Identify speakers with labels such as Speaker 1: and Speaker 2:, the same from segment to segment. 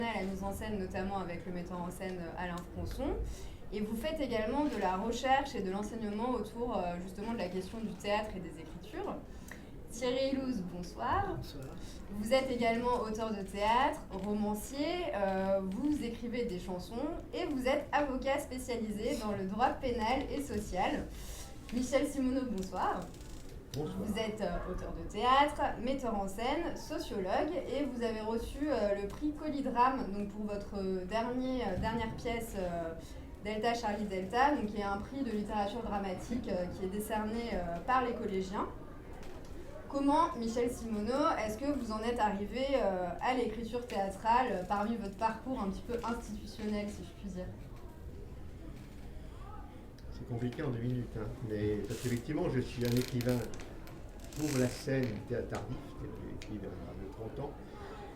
Speaker 1: à la mise en scène, notamment avec le metteur en scène Alain Françon. Et vous faites également de la recherche et de l'enseignement autour justement de la question du théâtre et des écritures. Thierry Ilouz, bonsoir.
Speaker 2: Bonsoir.
Speaker 1: Vous êtes également auteur de théâtre, romancier, vous écrivez des chansons et vous êtes avocat spécialisé dans le droit pénal et social. Michel Simoneau, bonsoir.
Speaker 3: Bonsoir.
Speaker 1: Vous êtes auteur de théâtre, metteur en scène, sociologue et vous avez reçu le prix Colidrame donc pour votre dernière pièce Delta Charlie Delta, donc qui est un prix de littérature dramatique qui est décerné par les collégiens. Comment, Michel Simoneau, est-ce que vous en êtes arrivé à l'écriture théâtrale parmi votre parcours un petit peu institutionnel, si je puis dire?
Speaker 3: C'est compliqué en 2 minutes, hein. Mais parce qu'effectivement, je suis un écrivain pour la scène théâtre tardif, j'ai écrit vers 30 ans,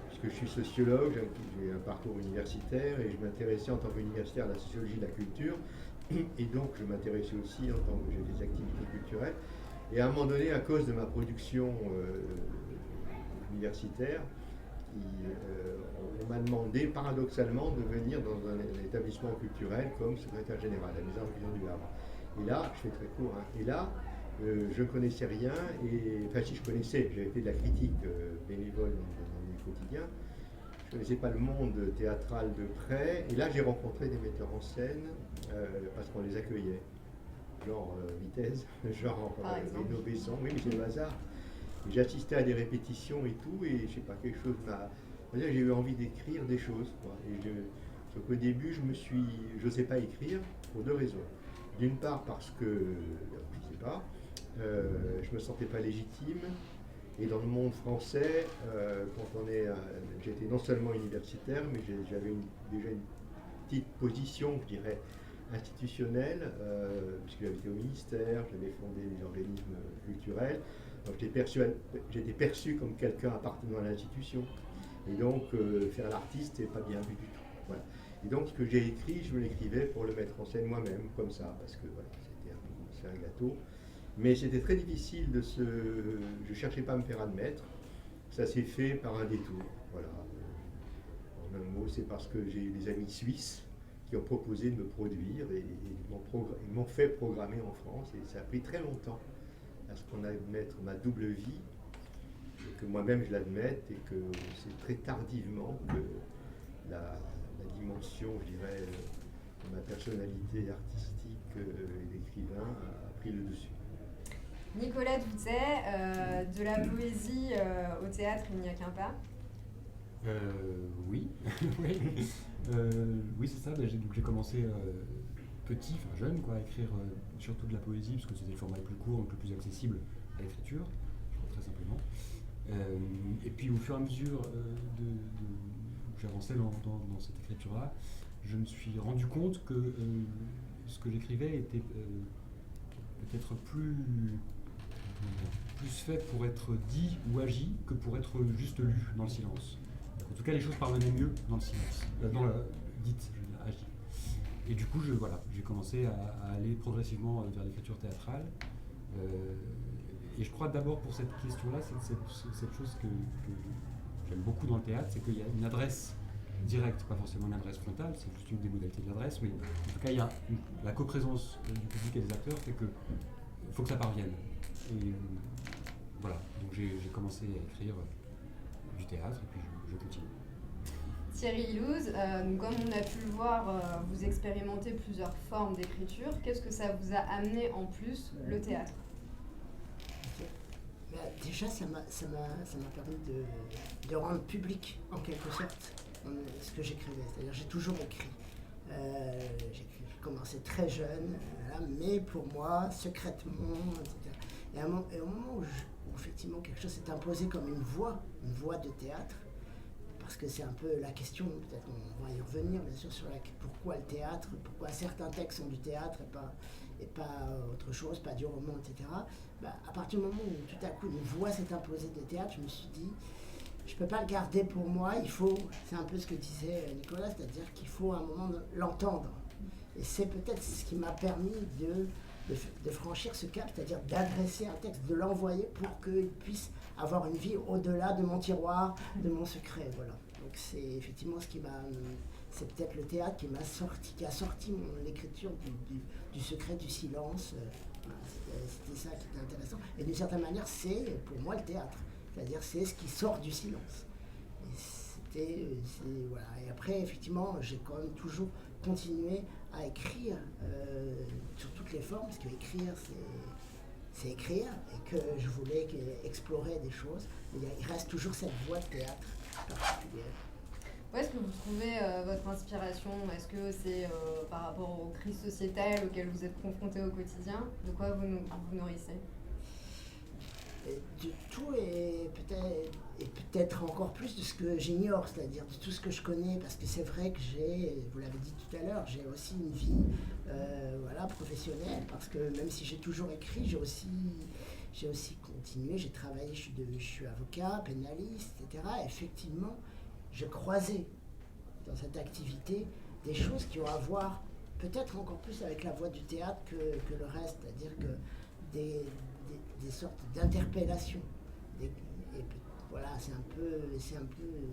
Speaker 3: puisque je suis sociologue, j'ai un parcours universitaire et je m'intéressais en tant qu'universitaire à la sociologie de la culture, et donc je m'intéressais aussi en tant que j'ai des activités culturelles. Et à un moment donné, à cause de ma production universitaire, on m'a demandé paradoxalement de venir dans un établissement culturel comme secrétaire général à la Maison du Havre. Et là, je fais très court, hein, et là, je ne connaissais rien, enfin si je connaissais, j'avais fait de la critique bénévole dans le quotidien, je ne connaissais pas le monde théâtral de près, et là j'ai rencontré des metteurs en scène parce qu'on les accueillait. Genre Vitesse, genre Renaud Besson, oui, mais c'est le hasard. J'ai assisté à des répétitions et tout, et je sais pas, quelque chose m'a. J'ai eu envie d'écrire des choses, quoi. Sauf qu'au début, je n'osais pas écrire pour 2 raisons. D'une part, parce que, je sais pas, je me sentais pas légitime, et dans le monde français, j'étais non seulement universitaire, mais j'avais déjà une petite position, je dirais, institutionnelle, puisque j'avais été au ministère, j'avais fondé des organismes culturels, donc j'étais perçu comme quelqu'un appartenant à l'institution. Et donc faire l'artiste, c'est pas bien vu du tout. Voilà. Et donc ce que j'ai écrit, je me l'écrivais pour le mettre en scène moi-même, comme ça, parce que voilà, c'est un gâteau. Mais c'était très difficile je cherchais pas à me faire admettre. Ça s'est fait par un détour. Voilà. En un mot, c'est parce que j'ai eu des amis suisses qui ont proposé de me produire et ils m'ont fait programmer en France, et ça a pris très longtemps à ce qu'on admette ma double vie, et que moi-même je l'admette, et que c'est très tardivement que la dimension, je dirais, de ma personnalité artistique et d'écrivain a pris le dessus.
Speaker 1: Nicolas Doutet, de la poésie au théâtre, il n'y a qu'un pas.
Speaker 4: Oui, oui, oui c'est ça. J'ai commencé petit, enfin jeune, quoi, à écrire surtout de la poésie, parce que c'était le format le plus court, donc le plus accessible à l'écriture, je crois, très simplement. Et puis au fur et à mesure où j'avançais dans cette écriture-là, je me suis rendu compte que ce que j'écrivais était peut-être plus fait pour être dit ou agi que pour être juste lu dans le silence. En tout cas, les choses parvenaient mieux dans le silence, dans la dite, je veux dire, agi. Et du coup, j'ai commencé à aller progressivement vers l'écriture théâtrale. Et je crois d'abord pour cette question-là, cette chose que j'aime beaucoup dans le théâtre, c'est qu'il y a une adresse directe, pas forcément une adresse frontale, c'est juste une des modalités de l'adresse, mais en tout cas, il y a la coprésence du public et des acteurs fait que faut que ça parvienne. Et voilà, donc j'ai commencé à écrire du théâtre et puis je continue.
Speaker 1: Thierry Ilouz, comme on a pu le voir, vous expérimentez plusieurs formes d'écriture. Qu'est-ce que ça vous a amené en plus, le théâtre?
Speaker 2: Déjà, ça m'a permis de rendre public, en quelque sorte, ce que j'écrivais. C'est-à-dire, j'ai toujours écrit. J'ai commencé très jeune, voilà, mais pour moi, secrètement, etc. Et au moment où effectivement quelque chose s'est imposé comme une voie de théâtre, parce que c'est un peu la question, peut-être on va y revenir bien sûr, sur pourquoi le théâtre, pourquoi certains textes sont du théâtre et pas autre chose, pas du roman, etc. À partir du moment où tout à coup une voix s'est imposée de théâtre, je me suis dit, je ne peux pas le garder pour moi, c'est un peu ce que disait Nicolas, c'est-à-dire qu'il faut à un moment l'entendre. Et c'est peut-être ce qui m'a permis de franchir ce cap, c'est-à-dire d'adresser un texte, de l'envoyer pour qu'il puisse avoir une vie au-delà de mon tiroir, de mon secret. Voilà. Donc que c'est effectivement ce qui m'a... C'est peut-être le théâtre qui a sorti l'écriture du secret du silence. Voilà, c'était ça qui était intéressant. Et d'une certaine manière, c'est pour moi le théâtre. C'est-à-dire c'est ce qui sort du silence. Voilà. Et après, effectivement, j'ai quand même toujours continué à écrire sur toutes les formes, parce que écrire, c'est écrire, et que je voulais explorer des choses. Il reste toujours cette voie de théâtre particulière.
Speaker 1: Où est-ce que vous trouvez votre inspiration? Est-ce que c'est par rapport aux crises sociétales auxquelles vous êtes confrontés au quotidien? De quoi vous nourrissez?
Speaker 2: De tout et peut-être encore plus de ce que j'ignore, c'est-à-dire de tout ce que je connais, parce que c'est vrai que vous l'avez dit tout à l'heure, j'ai aussi une vie professionnelle, parce que même si j'ai toujours écrit, j'ai aussi continué, j'ai travaillé, je suis avocat, pénaliste, etc. Et effectivement, je croisais dans cette activité des choses qui ont à voir peut-être encore plus avec la voie du théâtre que le reste, c'est-à-dire que des sortes d'interpellations. Voilà, c'est un peu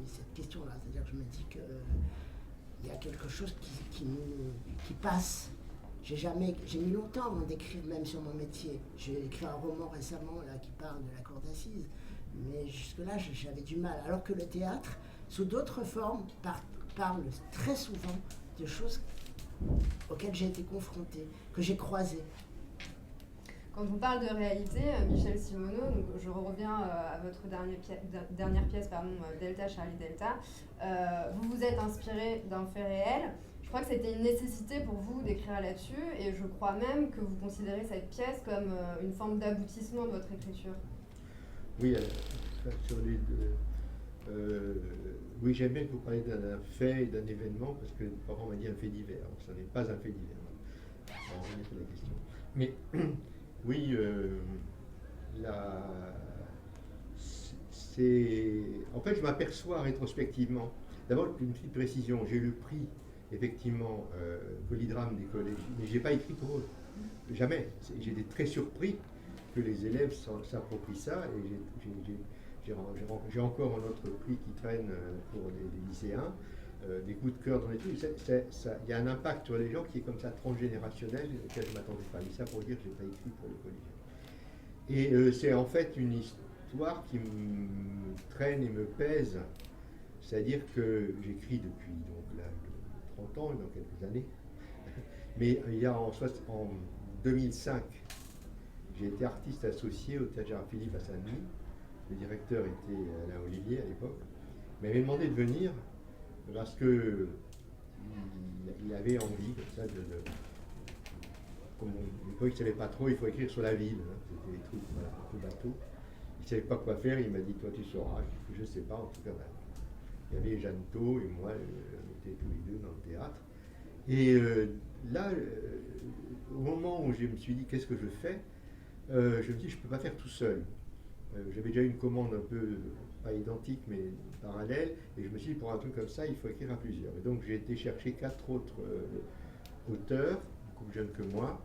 Speaker 2: cette question-là. C'est-à-dire que je me dis qu'il y a quelque chose qui passe. J'ai mis longtemps avant d'écrire même sur mon métier. J'ai écrit un roman récemment là, qui parle de la cour d'assises. Mais jusque-là, j'avais du mal. Alors que le théâtre, sous d'autres formes, parle très souvent de choses auxquelles j'ai été confrontée, que j'ai croisées.
Speaker 1: Quand on parle de réalité, Michel Simoneau, donc je reviens à votre dernière pièce, Delta Charlie Delta, vous vous êtes inspiré d'un fait réel. Je crois que c'était une nécessité pour vous d'écrire là-dessus, et je crois même que vous considérez cette pièce comme une forme d'aboutissement de votre écriture.
Speaker 3: Oui, sur les deux. Oui, j'aime bien que vous parliez d'un fait et d'un événement, parce que parfois on m'a dit un fait divers. Alors, ce n'est pas un fait divers. Alors, on est la question. Mais oui, en fait, je m'aperçois rétrospectivement. D'abord, une petite précision. J'ai eu le prix, effectivement, Polydrame des collèges, mais je n'ai pas écrit pour eux. Jamais. J'ai été très surpris que les élèves s'approprient ça, et j'ai encore un autre prix qui traîne pour les lycéens, des coups de cœur dans les trucs. Il y a un impact sur les gens qui est comme ça transgénérationnel, auquel je ne m'attendais pas. Mais ça pour dire que je n'ai pas écrit pour les collégiens. Et c'est en fait une histoire qui me traîne et me pèse. C'est-à-dire que j'écris depuis donc, 30 ans, dans quelques années. Mais il y a en 2005, j'ai été artiste associé au Théâtre Gérard-Philippe à Saint-Denis. Le directeur était Alain Olivier à l'époque. Il m'avait demandé de venir parce que il avait envie comme ça comme il ne savait pas trop, il faut écrire sur la ville. Hein. C'était des trucs voilà, un peu bateau. Il ne savait pas quoi faire, il m'a dit toi tu sauras. Je ne sais pas, en tout cas. Il y avait Jeannetot et moi, on était tous les deux dans le théâtre. Et là, au moment où je me suis dit qu'est-ce que je fais, je me dis je ne peux pas faire tout seul. J'avais déjà une commande un peu, pas identique, mais parallèle, et je me suis dit, pour un truc comme ça, il faut écrire à plusieurs. Et donc j'ai été chercher 4 autres auteurs, beaucoup plus jeunes que moi,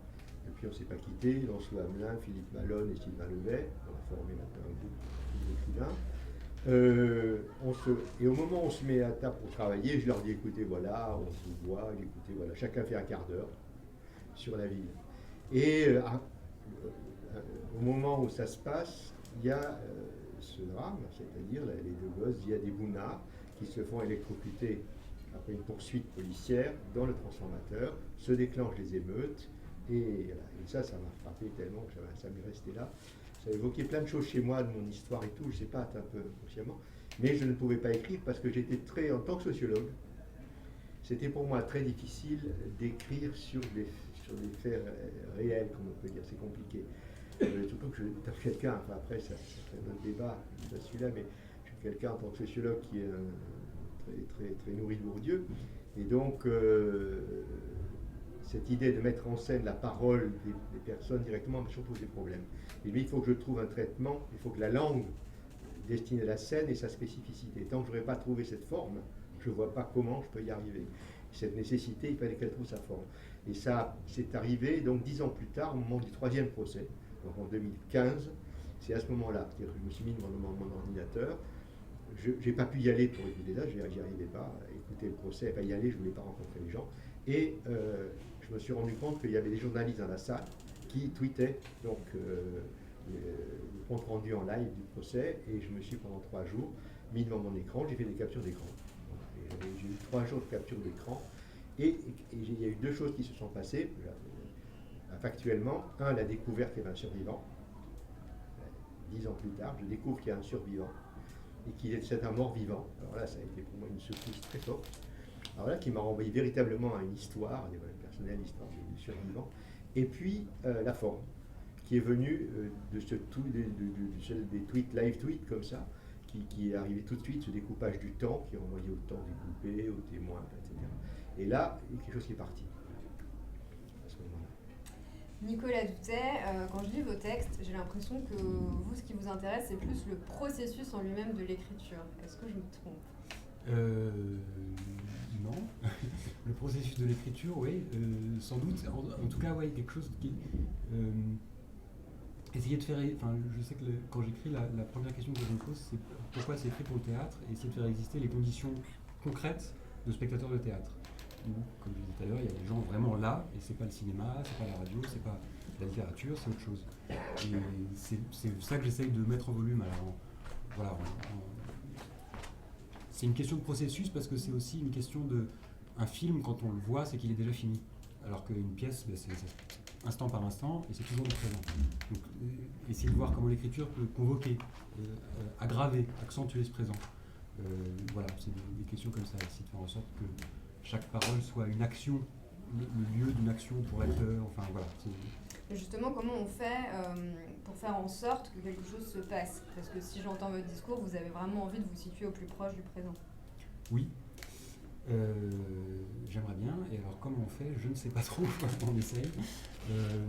Speaker 3: et puis on ne s'est pas quittés, Lancelot Hamelin, Philippe Malone et Sylvain Levet, on a formé maintenant un groupe d'écrivains. Et au moment où on se met à table pour travailler, je leur dis, écoutez, voilà, on se voit, écoutez, voilà, chacun fait un quart d'heure sur la ville. Et au moment où ça se passe, il y a ce drame, c'est-à-dire les deux gosses, il y a des Bouna qui se font électrocuter après une poursuite policière dans le transformateur, se déclenchent les émeutes, et ça m'a frappé tellement que ça m'est resté là. Ça a évoqué plein de choses chez moi, de mon histoire et tout, je ne sais pas, un peu consciemment, mais je ne pouvais pas écrire parce que j'étais en tant que sociologue, c'était pour moi très difficile d'écrire sur des faits réels, comme on peut dire, c'est compliqué. Surtout que je suis quelqu'un, enfin après ça serait un autre débat, pas celui-là, mais je suis quelqu'un en tant que sociologue qui est très nourri de Bourdieu. Et donc cette idée de mettre en scène la parole des personnes directement m'a toujours posé problème. Et lui, il faut que je trouve un traitement, il faut que la langue destinée à la scène ait sa spécificité. Tant que je n'aurais pas trouvé cette forme, je ne vois pas comment je peux y arriver. Cette nécessité, il fallait qu'elle trouve sa forme. Et ça, c'est arrivé donc 10 ans plus tard, au moment du 3e procès. Donc en 2015, c'est à ce moment-là que je me suis mis devant mon ordinateur je n'ai pas pu y aller pour écouter ça, j'y arrivais pas, écouter le procès, pas y aller, je ne voulais pas rencontrer les gens. Et je me suis rendu compte qu'il y avait des journalistes dans la salle qui tweetaient donc, le compte rendu en live du procès, et je me suis pendant 3 jours mis devant mon écran, j'ai fait des captures d'écran. J'ai eu 3 jours de capture d'écran, et il y a eu 2 choses qui se sont passées. Factuellement, la découverte qu'il y avait un survivant. 10 ans plus tard, je découvre qu'il y a un survivant et c'est un mort-vivant. Alors là, ça a été pour moi une secousse très forte. Alors là, qui m'a renvoyé véritablement à une histoire, personnelle, l'histoire du survivant. Et puis, la forme, qui est venue des tweets, live tweets comme ça, qui est arrivé tout de suite, ce découpage du temps, qui est renvoyé au temps découpé, aux témoins, etc. Et là, il y a quelque chose qui est parti. À ce moment-là.
Speaker 1: Nicolas Doutet, quand je lis vos textes, j'ai l'impression que vous, ce qui vous intéresse, c'est plus le processus en lui-même de l'écriture. Est-ce que je me trompe ?
Speaker 4: Non. Le processus de l'écriture, oui, sans doute. En tout cas, oui, quelque chose qui... essayer de faire... Enfin, je sais que quand j'écris, la première question que je me pose, c'est pourquoi c'est écrit pour le théâtre, et essayer de faire exister les conditions concrètes de spectateurs de théâtre. Comme je disais tout à l'heure, il y a des gens vraiment là, et c'est pas le cinéma, c'est pas la radio, c'est pas la littérature, c'est autre chose. Et c'est ça que j'essaye de mettre en volume. Alors, voilà, c'est une question de processus, parce que c'est aussi une question de... Un film, quand on le voit, c'est qu'il est déjà fini. Alors qu'une pièce, c'est instant par instant, et c'est toujours le présent. Donc, essayer de voir comment l'écriture peut convoquer, aggraver, accentuer ce présent. Voilà, c'est des questions comme ça, essayer de faire en sorte que chaque parole soit une action, le lieu d'une action pour l'acteur, enfin voilà.
Speaker 1: Et justement, comment on fait pour faire en sorte que quelque chose se passe ? Parce que si j'entends votre discours, vous avez vraiment envie de vous situer au plus proche du présent.
Speaker 4: Oui, j'aimerais bien, et alors comment on fait ? Je ne sais pas trop, on essaye.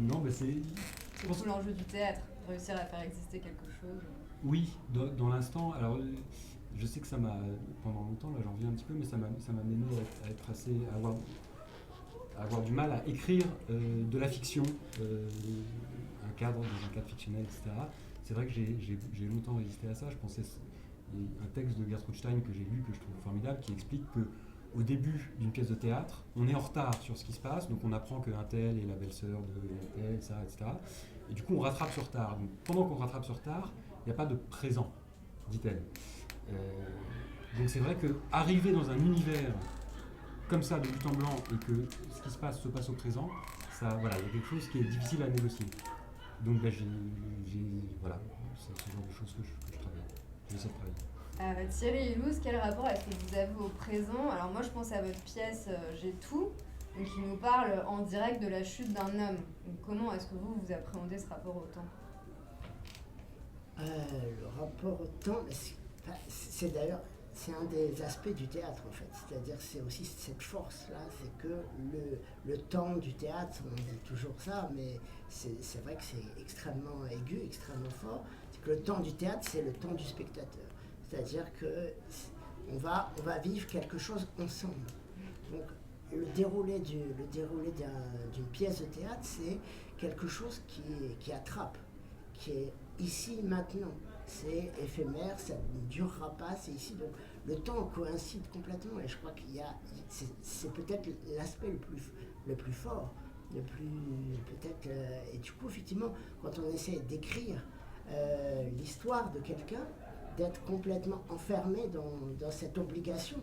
Speaker 4: Non, mais c'est
Speaker 1: tout l'enjeu du théâtre, réussir à faire exister quelque chose.
Speaker 4: Oui, dans l'instant, alors... Je sais que ça m'a, pendant longtemps, là j'en reviens un petit peu, mais ça m'a mené à être assez, à avoir du mal à écrire de la fiction, un cadre dans un cadre fictionnel, etc. C'est vrai que j'ai longtemps résisté à ça. Je pensais, il y a un texte de Gertrude Stein que j'ai lu, que je trouve formidable, qui explique qu'au début d'une pièce de théâtre, on est en retard sur ce qui se passe, donc on apprend qu'un tel est la belle-sœur de tel, ça, etc. Et du coup on rattrape ce retard. Donc, pendant qu'on rattrape ce retard, il n'y a pas de présent, dit-elle. Donc c'est vrai qu'arriver dans un univers comme ça de but en blanc et que ce qui se passe au présent, ça, voilà, il y a quelque chose qui est difficile à négocier. Donc voilà, c'est ce genre de choses que je travaille. J'essaie de travailler.
Speaker 1: Thierry Ilouz, quel rapport est-ce que vous avez au présent ? Alors moi je pense à votre pièce J'ai tout, donc qui nous parle en direct de la chute d'un homme. Donc, comment est-ce que vous appréhendez ce rapport au temps ?
Speaker 2: Le rapport au temps, c'est d'ailleurs, c'est un des aspects du théâtre en fait. C'est-à-dire c'est aussi cette force-là, c'est que le temps du théâtre, on dit toujours ça, mais c'est vrai que c'est extrêmement aigu, extrêmement fort. C'est que le temps du théâtre, c'est le temps du spectateur. C'est-à-dire que on va vivre quelque chose ensemble. Donc le déroulé d'une pièce de théâtre, c'est quelque chose qui attrape, qui est ici, maintenant. C'est éphémère, ça ne durera pas, c'est ici. Donc le temps coïncide complètement et je crois c'est peut-être l'aspect le plus fort, le plus peut-être. Et du coup, effectivement, quand on essaie d'écrire l'histoire de quelqu'un, d'être complètement enfermé dans cette obligation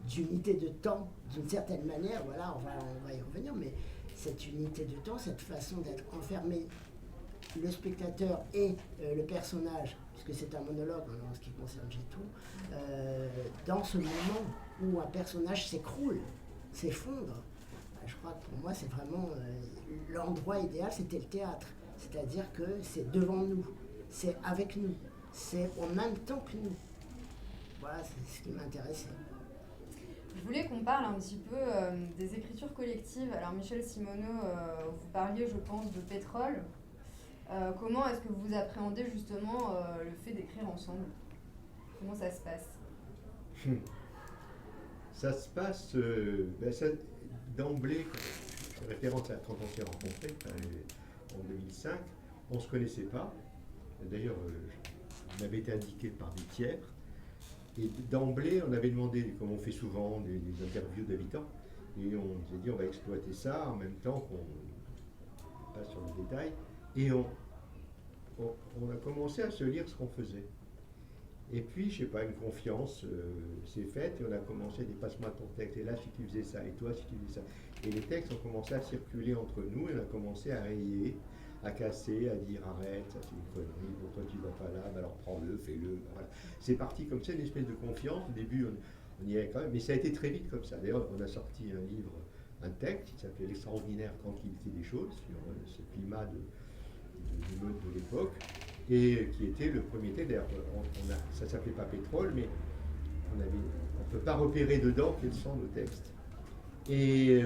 Speaker 2: d'unité de temps, d'une certaine manière, voilà, on va y revenir, mais cette unité de temps, cette façon d'être enfermé, le spectateur et le personnage, puisque c'est un monologue en ce qui concerne G2, dans ce moment où un personnage s'écroule, s'effondre, je crois que pour moi c'est vraiment l'endroit idéal, c'était le théâtre. C'est-à-dire que c'est devant nous, c'est avec nous, c'est en même temps que nous. Voilà, c'est ce qui m'intéressait.
Speaker 1: Je voulais qu'on parle un petit peu des écritures collectives. Alors Michel Simoneau, vous parliez, je pense, de pétrole. Comment est-ce que vous appréhendez justement le fait d'écrire ensemble ? Comment ça se passe ?
Speaker 3: Ça se passe d'emblée, je fais référence à quand on s'est rencontrés en 2005, on ne se connaissait pas. D'ailleurs, on avait été indiqué par des tiers. Et d'emblée, on avait demandé, comme on fait souvent, des interviews d'habitants, et on s'est dit on va exploiter ça en même temps qu'on passe sur les détails, et on a commencé à se lire ce qu'on faisait. Et puis, je sais pas, une confiance s'est faite, et on a commencé à dire passe-moi ton texte, et là si tu faisais ça, et toi si tu faisais ça. Et les textes ont commencé à circuler entre nous, et on a commencé à rayer, à casser, à dire arrête, ça c'est une connerie, pourquoi tu vas pas là, ben alors prends-le, fais-le. Voilà. C'est parti comme ça, une espèce de confiance. Au début, on y allait quand même, mais ça a été très vite comme ça. D'ailleurs, on a sorti un livre, un texte qui s'appelait L'extraordinaire tranquillité des choses, sur ce climat de meute de l'époque, et qui était le premier texte. D'ailleurs, ça s'appelait pas Pétrole, mais on ne peut pas repérer dedans quels sont nos textes. Et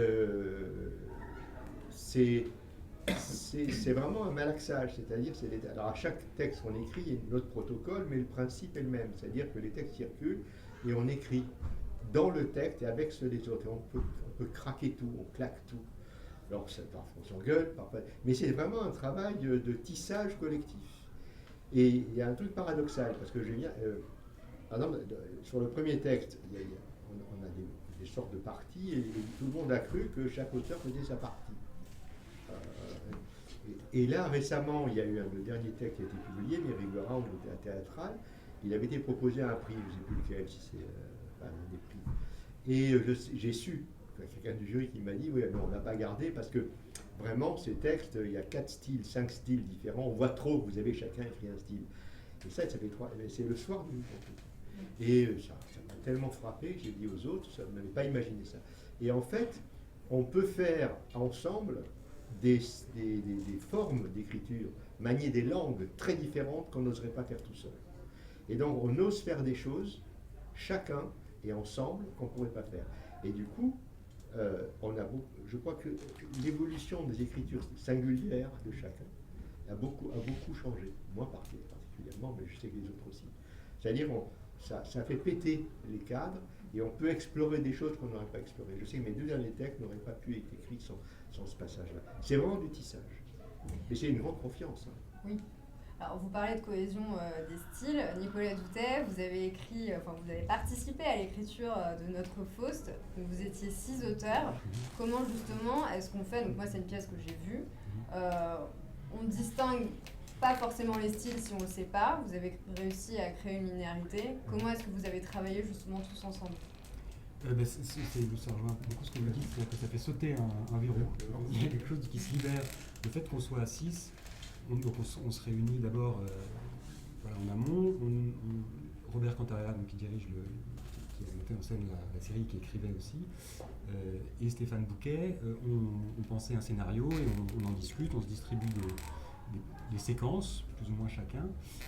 Speaker 3: c'est vraiment un malaxage, c'est-à-dire, alors à chaque texte qu'on écrit, il y a notre protocole, mais le principe est le même, c'est-à-dire que les textes circulent et on écrit dans le texte et avec ceux des autres. Et on peut craquer tout, on claque tout. Alors parfois on s'engueule, parfois, mais c'est vraiment un travail de tissage collectif. Et il y a un truc paradoxal, parce que par exemple, sur le premier texte, on a des sortes de parties et tout le monde a cru que chaque auteur faisait sa partie. Et là, récemment, il y a eu le dernier texte qui a été publié, mais Riguerin, on était à Théâtral, il avait été proposé à un prix, je ne sais plus lequel, si c'est des prix. Et j'ai su, quelqu'un du jury qui m'a dit, oui, non, on n'a pas gardé, parce que vraiment, ces textes, il y a 4 styles, 5 styles différents, on voit trop, vous avez chacun écrit un style. Et ça fait 3, c'est le soir du et ça m'a tellement frappé, j'ai dit aux autres, ça ne m'avait pas imaginé ça. Et en fait, on peut faire ensemble des formes d'écriture, manier des langues très différentes qu'on n'oserait pas faire tout seul. Et donc on ose faire des choses, chacun et ensemble, qu'on ne pourrait pas faire. Et du coup, je crois que l'évolution des écritures singulières de chacun a beaucoup changé. Moi particulièrement, mais je sais que les autres aussi. C'est-à-dire ça fait péter les cadres et on peut explorer des choses qu'on n'aurait pas explorées. Je sais que mes 2 derniers textes n'auraient pas pu être écrits sans ce passage-là. C'est vraiment du tissage. Et c'est une grande confiance. Hein.
Speaker 1: Oui. Alors, vous parlez de cohésion des styles. Nicolas Doutet, vous avez participé à l'écriture de Notre Faust. Donc, vous étiez 6 auteurs. Comment justement est-ce qu'on fait, donc moi c'est une pièce que j'ai vue, on distingue pas forcément les styles si on ne le sait pas. Vous avez réussi à créer une linéarité. Comment est-ce que vous avez travaillé justement tous ensemble ?
Speaker 4: Ça rejoint beaucoup ce que vous dites, c'est-à-dire que ça fait sauter un verrou. Il y a quelque chose qui se libère. Le fait qu'on soit à 6, on se réunit d'abord en amont. Robert Cantarella, qui dirige qui a monté en scène la série, qui écrivait aussi, et Stéphane Bouquet, on pensait un scénario et on en discute, on se distribue des séquences, plus ou moins chacun.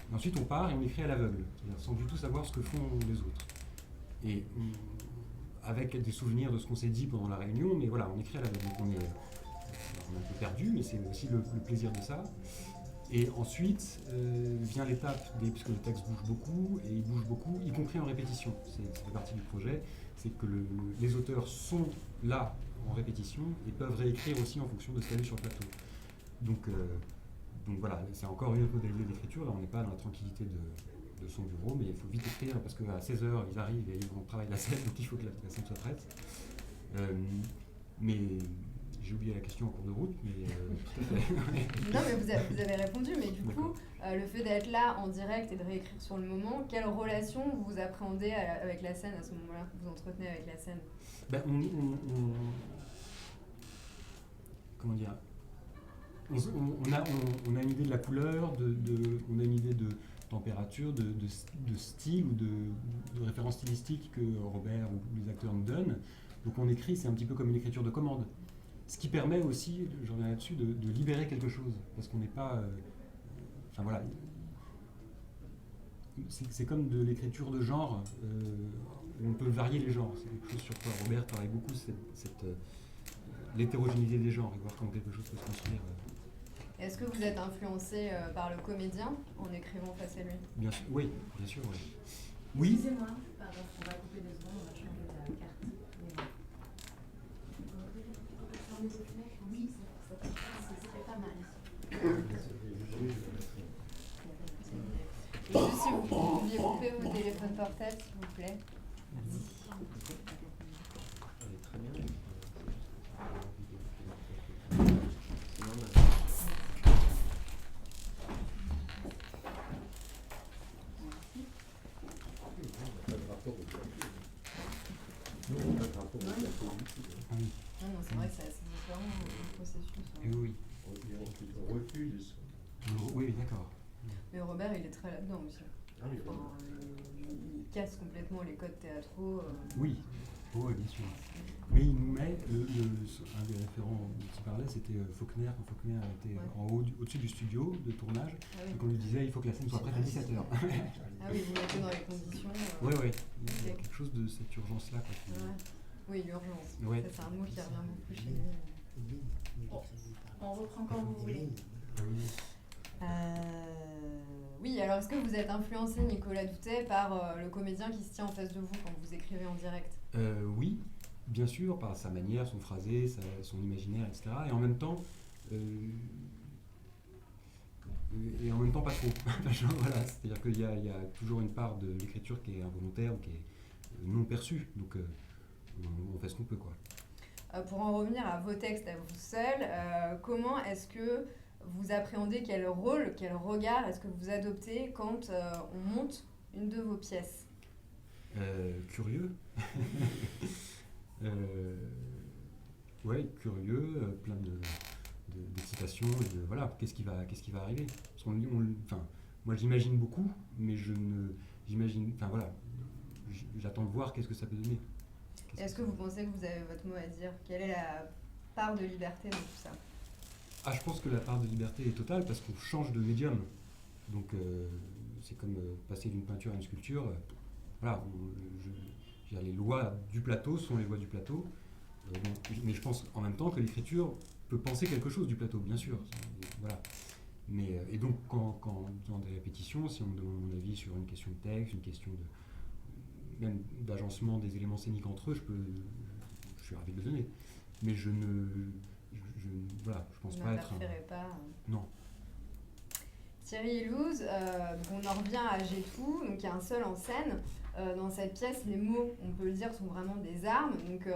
Speaker 4: Et ensuite on part et on écrit à l'aveugle, c'est-à-dire sans du tout savoir ce que font les autres. Et avec des souvenirs de ce qu'on s'est dit pendant la réunion, mais voilà, on écrit à l'aveugle. Donc on est un peu perdu, mais c'est aussi le plaisir de ça. Et ensuite vient l'étape, puisque le texte bouge beaucoup, et il bouge beaucoup, y compris en répétition. Ça fait partie du projet, c'est que les auteurs sont là en répétition et peuvent réécrire aussi en fonction de ce qu'il y a eu sur le plateau. Donc voilà, c'est encore une autre modalité d'écriture. Là, on n'est pas dans la tranquillité de son bureau, mais il faut vite écrire parce qu'à 16h, ils arrivent et ils vont travailler la scène, donc il faut que la scène soit prête. Mais j'ai oublié la question en cours de route, mais
Speaker 1: Non, mais vous avez répondu, mais du coup, le fait d'être là en direct et de réécrire sur le moment, quelle relation vous appréhendez avec la scène à ce moment-là, vous entretenez avec la scène?
Speaker 4: Comment dire, on a une idée de la couleur, on a une idée de température, de style ou de référence stylistique que Robert ou les acteurs nous donnent. Donc on écrit, c'est un petit peu comme une écriture de commande. Ce qui permet aussi, je reviens là-dessus, de libérer quelque chose. Parce qu'on n'est pas... Enfin voilà. C'est comme de l'écriture de genre. On peut varier les genres. C'est quelque chose sur quoi Robert travaille beaucoup, l'hétérogénéité des genres et voir comment quelque chose peut se construire.
Speaker 1: Est-ce que vous êtes influencé par le comédien en écrivant face à lui?
Speaker 4: Bien sûr, oui, bien sûr, oui. Oui.
Speaker 5: Excusez-moi, pardon, on va couper 2 secondes, on va changer la carte. Oui, ce serait pas mal.
Speaker 1: Et juste si vous pouviez couper vos téléphones portables, s'il vous plaît. Merci.
Speaker 3: Elle est très bien. Pas de rapport au plateau. Non, pas de rapport au plateau du tout.
Speaker 4: Ah oui.
Speaker 1: Non, c'est vrai que c'est assez différent le processus.
Speaker 4: Et oui.
Speaker 3: On refuse.
Speaker 4: Oui, d'accord.
Speaker 1: Mais Robert, il est très là-dedans aussi.
Speaker 3: Ah oui,
Speaker 1: Enfin, il casse complètement les codes théâtraux.
Speaker 4: Oui, oui, bien sûr. Mais il nous met, un des référents dont il parlait, c'était Faulkner. Quand Faulkner était
Speaker 1: Ouais.
Speaker 4: en haut, au-dessus du studio de tournage,
Speaker 1: Ah oui.
Speaker 4: donc on lui disait il faut que la scène soit prête à 17h.
Speaker 1: Ah oui, vous mettez dans les conditions.
Speaker 4: Oui, oui. Il y a quelque chose de cette urgence-là.
Speaker 1: Ouais. Oui, l'urgence.
Speaker 4: Ouais.
Speaker 1: Ça, c'est un mot qui revient beaucoup chez lui.
Speaker 5: On reprend quand vous voulez.
Speaker 1: Oui, alors est-ce que vous êtes influencé, Nicolas Doutet, par le comédien qui se tient en face de vous quand vous écrivez en direct?
Speaker 4: Oui, bien sûr, par sa manière, son phrasé, son imaginaire, etc. Et en même temps, pas trop. Genre, voilà, c'est-à-dire qu'il y a toujours une part de l'écriture qui est involontaire ou qui est non perçue. Donc on fait ce qu'on peut, quoi.
Speaker 1: Pour en revenir à vos textes à vous seuls, comment est-ce que vous appréhendez, quel rôle, quel regard est-ce que vous adoptez quand on monte une de vos pièces?
Speaker 4: Curieux. Ouais, curieux, plein d'excitation, et de voilà, qu'est-ce qui va arriver. Parce enfin, moi j'imagine beaucoup, mais j'attends de voir qu'est-ce que ça peut donner.
Speaker 1: Est-ce que vous pensez que vous avez votre mot à dire? Quelle est la part de liberté dans tout ça?
Speaker 4: Ah, je pense que la part de liberté est totale parce qu'on change de médium. Donc c'est comme passer d'une peinture à une sculpture. Voilà, les lois du plateau sont les lois du plateau. Mais je pense en même temps que l'écriture peut penser quelque chose du plateau, bien sûr. Voilà. Mais, et donc quand dans des répétitions, si on me demande mon avis sur une question de texte, une question même d'agencement des éléments scéniques entre eux, je suis ravi de le donner. Mais je pense pas être
Speaker 1: pas.
Speaker 4: Non.
Speaker 1: Thierry Elouz, on en revient à J'ai tout, donc il y a un seul en scène. Dans cette pièce, les mots, on peut le dire, sont vraiment des armes. Donc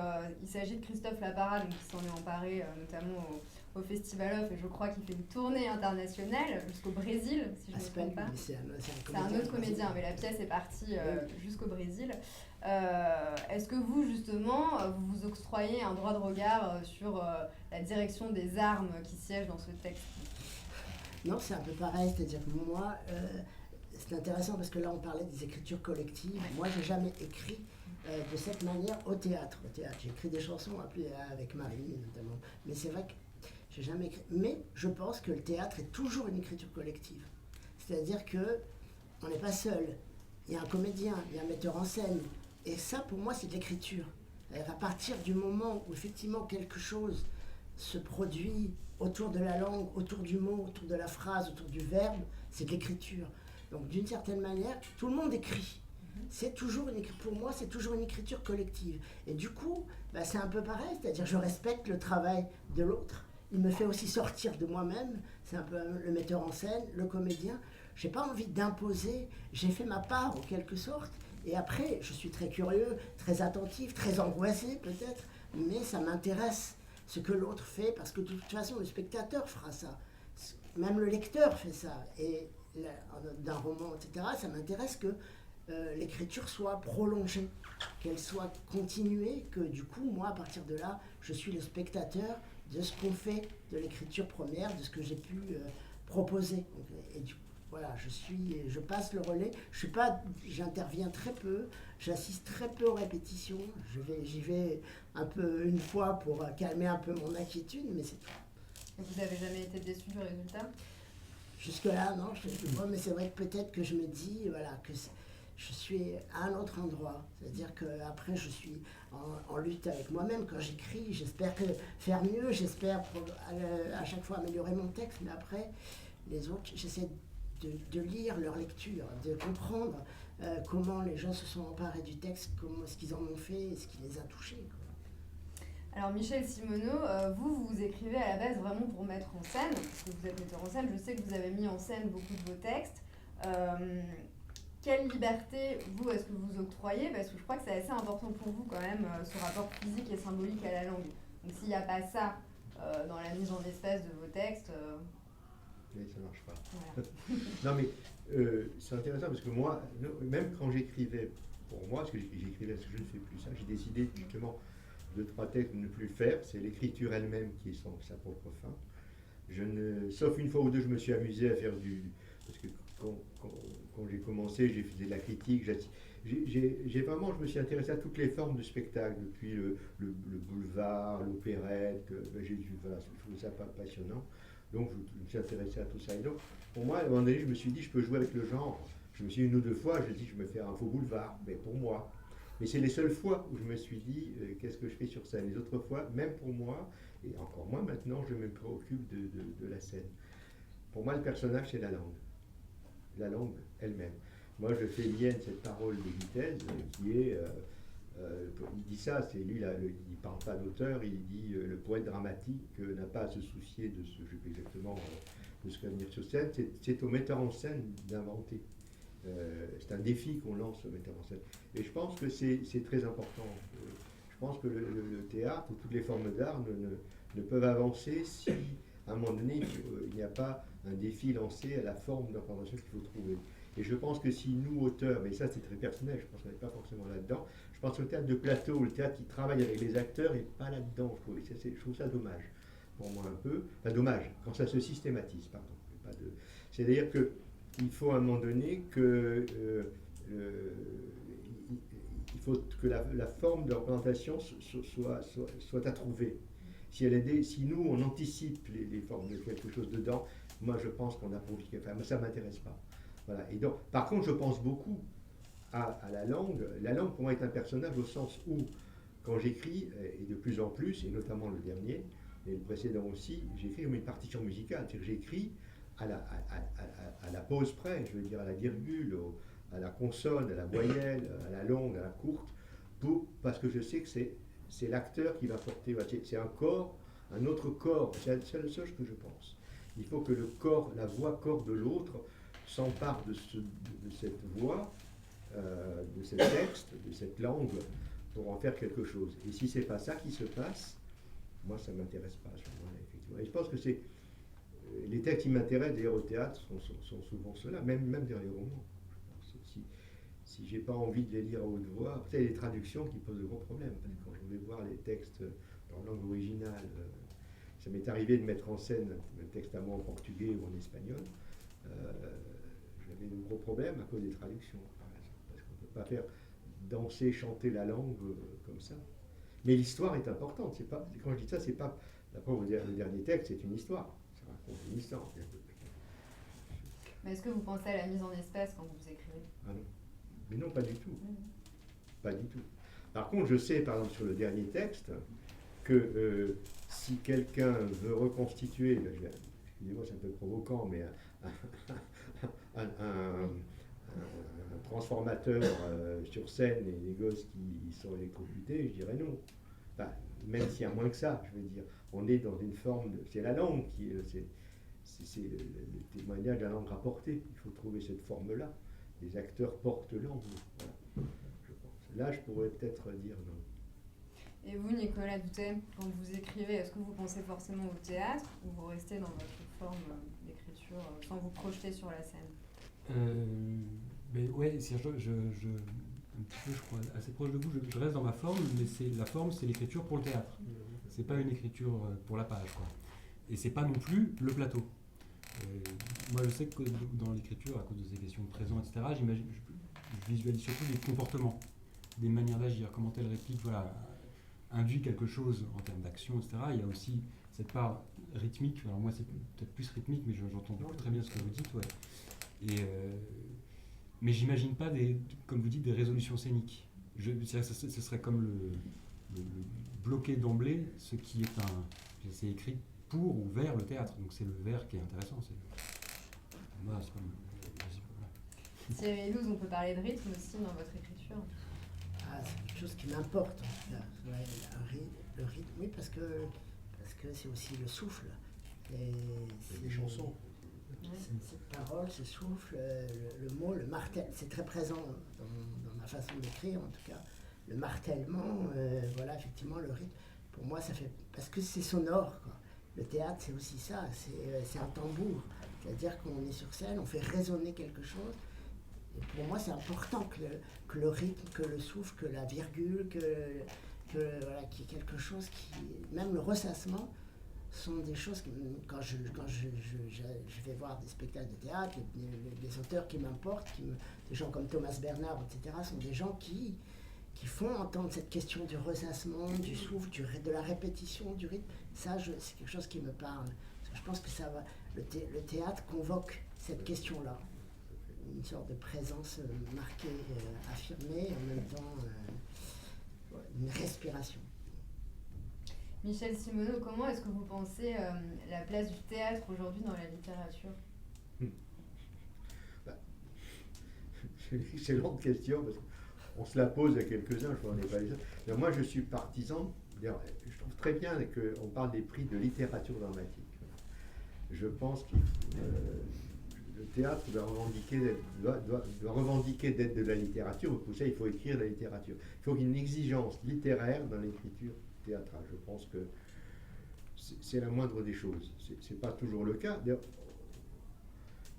Speaker 1: il s'agit de Christophe Laparade, qui s'en est emparé notamment au Festival Off, et je crois qu'il fait une tournée internationale jusqu'au Brésil, si je ne me trompe pas.
Speaker 2: C'est
Speaker 1: un autre comédien, mais la pièce est partie jusqu'au Brésil. Est-ce que vous, justement, vous vous octroyez un droit de regard sur la direction des armes qui siègent dans ce texte?
Speaker 2: Non, c'est un peu pareil, c'est-à-dire que moi, c'est intéressant parce que là on parlait des écritures collectives. Moi, j'ai jamais écrit de cette manière au théâtre. J'ai écrit des chansons avec Marie notamment, mais c'est vrai que j'ai jamais écrit. Mais je pense que le théâtre est toujours une écriture collective. C'est-à-dire que on n'est pas seul. Il y a un comédien, il y a un metteur en scène, et ça, pour moi, c'est de l'écriture. À partir du moment où effectivement quelque chose se produit autour de la langue, autour du mot, autour de la phrase, autour du verbe, c'est de l'écriture. Donc d'une certaine manière, tout le monde écrit. C'est toujours pour moi, c'est toujours une écriture collective. Et du coup, c'est un peu pareil, c'est-à-dire je respecte le travail de l'autre. Il me fait aussi sortir de moi-même. C'est un peu le metteur en scène, le comédien. J'ai pas envie d'imposer. J'ai fait ma part en quelque sorte. Et après, je suis très curieux, très attentif, très angoissé peut-être, mais ça m'intéresse ce que l'autre fait, parce que de toute façon, le spectateur fera ça. Même le lecteur fait ça. Et d'un roman, etc., ça m'intéresse que l'écriture soit prolongée, qu'elle soit continuée, que du coup, moi, à partir de là, je suis le spectateur de ce qu'on fait de l'écriture première, de ce que j'ai pu proposer. Donc, et du coup, voilà, je passe le relais. J'interviens très peu, j'assiste très peu aux répétitions. J'y vais un peu une fois pour calmer un peu mon inquiétude, mais c'est tout.
Speaker 1: Et vous n'avez jamais été déçu du résultat?
Speaker 2: Jusque-là, non. Mais c'est vrai que peut-être que je me dis, voilà, que je suis à un autre endroit. C'est-à-dire qu'après, je suis en lutte avec moi-même. Quand j'écris, j'espère faire mieux, j'espère à chaque fois améliorer mon texte, mais après, les autres, j'essaie de lire leur lecture, de comprendre comment les gens se sont emparés du texte, comment ce qu'ils en ont fait, ce qui les a touchés, quoi.
Speaker 1: Alors Michel Simoneau, vous écrivez à la base vraiment pour mettre en scène, parce que vous êtes metteur en scène, je sais que vous avez mis en scène beaucoup de vos textes. quelle liberté, vous, est-ce que vous octroyez? Parce que je crois que c'est assez important pour vous quand même, ce rapport physique et symbolique à la langue. Donc s'il n'y a pas ça dans la mise en espèce de vos textes...
Speaker 3: Mais ça ne marche pas.
Speaker 1: Voilà.
Speaker 3: Non mais c'est intéressant parce que moi, même quand j'écrivais pour moi, parce que j'écrivais ce que je ne fais plus ça, j'ai décidé justement 2-3 textes de ne plus le faire. C'est l'écriture elle-même qui est sa propre fin. Sauf une fois ou deux, je me suis amusé à faire parce que quand j'ai commencé, j'ai fait de la critique. Je me suis intéressé à toutes les formes de spectacle, depuis le boulevard, l'opérette, voilà, je trouve ça passionnant. Donc je me suis intéressé à tout ça. Et donc, pour moi, à un moment donné, je me suis dit, je peux jouer avec le genre. Je me suis dit une ou deux fois, je me suis dit, je vais faire un faux boulevard, mais pour moi. Mais c'est les seules fois où je me suis dit, qu'est-ce que je fais sur scène? Les autres fois, même pour moi, et encore moins maintenant, je me préoccupe de la scène. Pour moi, le personnage, c'est la langue elle-même. Moi, je fais mienne cette parole de Vitesse, qui est, il dit ça, c'est lui, il ne parle pas d'auteur, il dit le poète dramatique n'a pas à se soucier de ce, je sais pas exactement, de ce qu'il va venir sur scène, c'est au metteur en scène d'inventer. C'est un défi qu'on lance au metteur en scène. Et je pense que c'est très important. Je pense que le théâtre ou toutes les formes d'art ne peuvent avancer si, à un moment donné, il n'y a pas un défi lancé à la forme d'information qu'il faut trouver. Et je pense que si nous, auteurs, mais ça c'est très personnel, je pense qu'on n'est pas forcément là-dedans, je pense au théâtre de plateau, le théâtre qui travaille avec les acteurs n'est pas là-dedans, je trouve ça dommage, pour moi un peu, enfin dommage, quand ça se systématise, pardon. C'est-à-dire qu'il faut à un moment donné que il faut que la forme de représentation soit à trouver. Si nous, on anticipe les formes de quelque chose dedans, moi je pense qu'on a profité, enfin ça ne m'intéresse pas. Voilà. Et donc, par contre, je pense beaucoup à la langue. La langue, pour moi, est un personnage au sens où, quand j'écris, et de plus en plus, et notamment le dernier, et le précédent aussi, j'écris comme une partition musicale. C'est-à-dire que j'écris à la pause près, je veux dire à la virgule, à la consonne, à la voyelle, à la longue, à la courte, parce que je sais que c'est l'acteur qui va porter, c'est un corps, un autre corps, c'est la seule chose que je pense. Il faut que le corps, la voix-corps de l'autre s'empare de cette voix, de ce texte, de cette langue, pour en faire quelque chose. Et si c'est pas ça qui se passe, moi ça ne m'intéresse pas à ce moment-là, effectivement. Et je pense que c'est les textes qui m'intéressent d'ailleurs au théâtre sont souvent ceux-là, même dans les romans. Si j'ai pas envie de les lire à haute voix, c'est les traductions qui posent de gros problèmes. Parce que quand je vais voir les textes en langue originale, ça m'est arrivé de mettre en scène un texte à moi en portugais ou en espagnol. J'avais de gros problèmes à cause des traductions, par exemple, parce qu'on ne peut pas faire danser, chanter la langue comme ça. Mais l'histoire est importante. Quand je dis ça, c'est pas la preuve, le dernier texte, c'est une histoire. Ça raconte une histoire.
Speaker 1: Mais est-ce que vous pensez à la mise en espèce quand vous écrivez?
Speaker 3: Ah non. Mais non, pas du tout. Pas du tout. Par contre, je sais, par exemple, sur le dernier texte, que si quelqu'un veut reconstituer, excusez-moi, c'est un peu provoquant, mais un transformateur sur scène et des gosses qui sont électrocutés, je dirais non. Enfin, même s'il y a moins que ça, je veux dire, on est dans une forme de... C'est la langue qui... C'est le témoignage de la langue rapportée. Il faut trouver cette forme-là. Les acteurs portent langue. Voilà, je pense. Là, je pourrais peut-être dire non.
Speaker 1: Et vous, Nicolas Doutet, quand vous écrivez, est-ce que vous pensez forcément au théâtre ou vous restez dans votre forme d'écriture sans vous projeter sur la scène?
Speaker 4: Mais ouais, je un petit peu, je crois, assez proche de vous, je reste dans ma forme, mais la forme, c'est l'écriture pour le théâtre. C'est pas une écriture pour la page, quoi. Et c'est pas non plus le plateau. Moi, je sais que dans l'écriture, à cause de ces questions de présent, etc., je visualise surtout des comportements, des manières d'agir, comment telle réplique, voilà, induit quelque chose en termes d'action, etc. Il y a aussi cette part rythmique. Alors moi, c'est peut-être plus rythmique, mais j'entends très bien ce que vous dites, ouais. Mais j'imagine pas comme vous dites, des résolutions scéniques. Ce serait comme le bloquer d'emblée ce qui est c'est écrit pour ou vers le théâtre. Donc c'est le vers qui est intéressant. Moi, c'est pas
Speaker 1: Thierry Elouz, on peut parler de rythme aussi dans votre écriture.
Speaker 2: Ah, c'est quelque chose qui m'importe en tout cas. Ouais, le rythme, oui, parce que c'est aussi le souffle. Et
Speaker 3: c'est des chansons.
Speaker 2: C'est parole, ce souffle, le mot, le martel, c'est très présent dans ma façon d'écrire en tout cas. Le martèlement, voilà, effectivement, le rythme, pour moi, ça fait... Parce que c'est sonore, quoi. Le théâtre, c'est aussi ça, c'est un tambour. C'est-à-dire qu'on est sur scène, on fait résonner quelque chose. Et pour moi, c'est important que le rythme, que le souffle, que la virgule, voilà, qu'il y ait quelque chose qui... Même le ressassement sont des choses que, quand je vais voir des spectacles de théâtre, les auteurs qui m'importent, des gens comme Thomas Bernard, etc., sont des gens qui font entendre cette question du ressassement, du souffle, de la répétition, du rythme. Ça, c'est quelque chose qui me parle. Parce que je pense que ça va, le théâtre convoque cette question-là. Une sorte de présence marquée, affirmée, et en même temps une respiration.
Speaker 1: Michel Simoneau, comment est-ce que vous pensez la place du théâtre aujourd'hui dans la littérature ?
Speaker 3: C'est une excellente question, parce qu'on se la pose à quelques-uns, je crois qu'on n'est pas les seuls. Mais moi, je suis partisan, je trouve très bien qu'on parle des prix de littérature dramatique. Je pense que le théâtre doit revendiquer d'être de la littérature. Pour ça, il faut écrire de la littérature. Il faut qu'il y ait une exigence littéraire dans l'écriture théâtrale. Je pense que c'est la moindre des choses. C'est pas toujours le cas.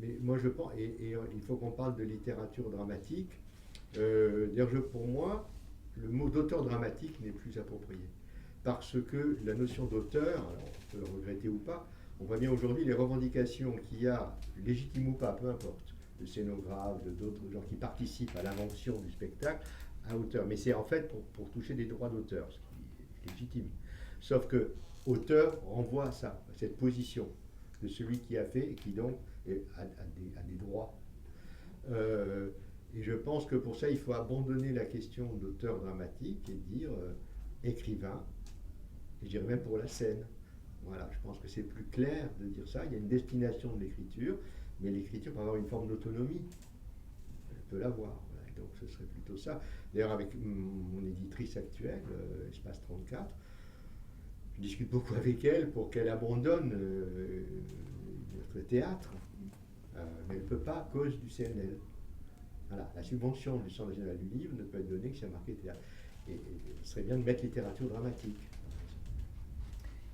Speaker 3: Mais moi, je pense, et il faut qu'on parle de littérature dramatique. Pour moi, le mot d'auteur dramatique n'est plus approprié. Parce que la notion d'auteur, alors on peut le regretter ou pas, on voit bien aujourd'hui les revendications qu'il y a, légitimes ou pas, peu importe, de scénographes, d'autres gens qui participent à l'invention du spectacle à auteur. Mais c'est en fait pour toucher des droits d'auteur, ce qui est légitime. Sauf que auteur renvoie à ça, à cette position de celui qui a fait et qui donc a des droits. Et je pense que pour ça, il faut abandonner la question d'auteur dramatique et dire écrivain, et je dirais même pour la scène. Voilà, je pense que c'est plus clair de dire ça. Il y a une destination de l'écriture, mais l'écriture peut avoir une forme d'autonomie. Elle peut l'avoir. Voilà. Donc ce serait plutôt ça. D'ailleurs, avec mon éditrice actuelle, Espace 34, je discute beaucoup avec elle pour qu'elle abandonne le théâtre. Mais elle ne peut pas à cause du CNL. Voilà, la subvention du Centre national du livre ne peut être donnée que si elle a marqué théâtre. Et il serait bien de mettre littérature dramatique.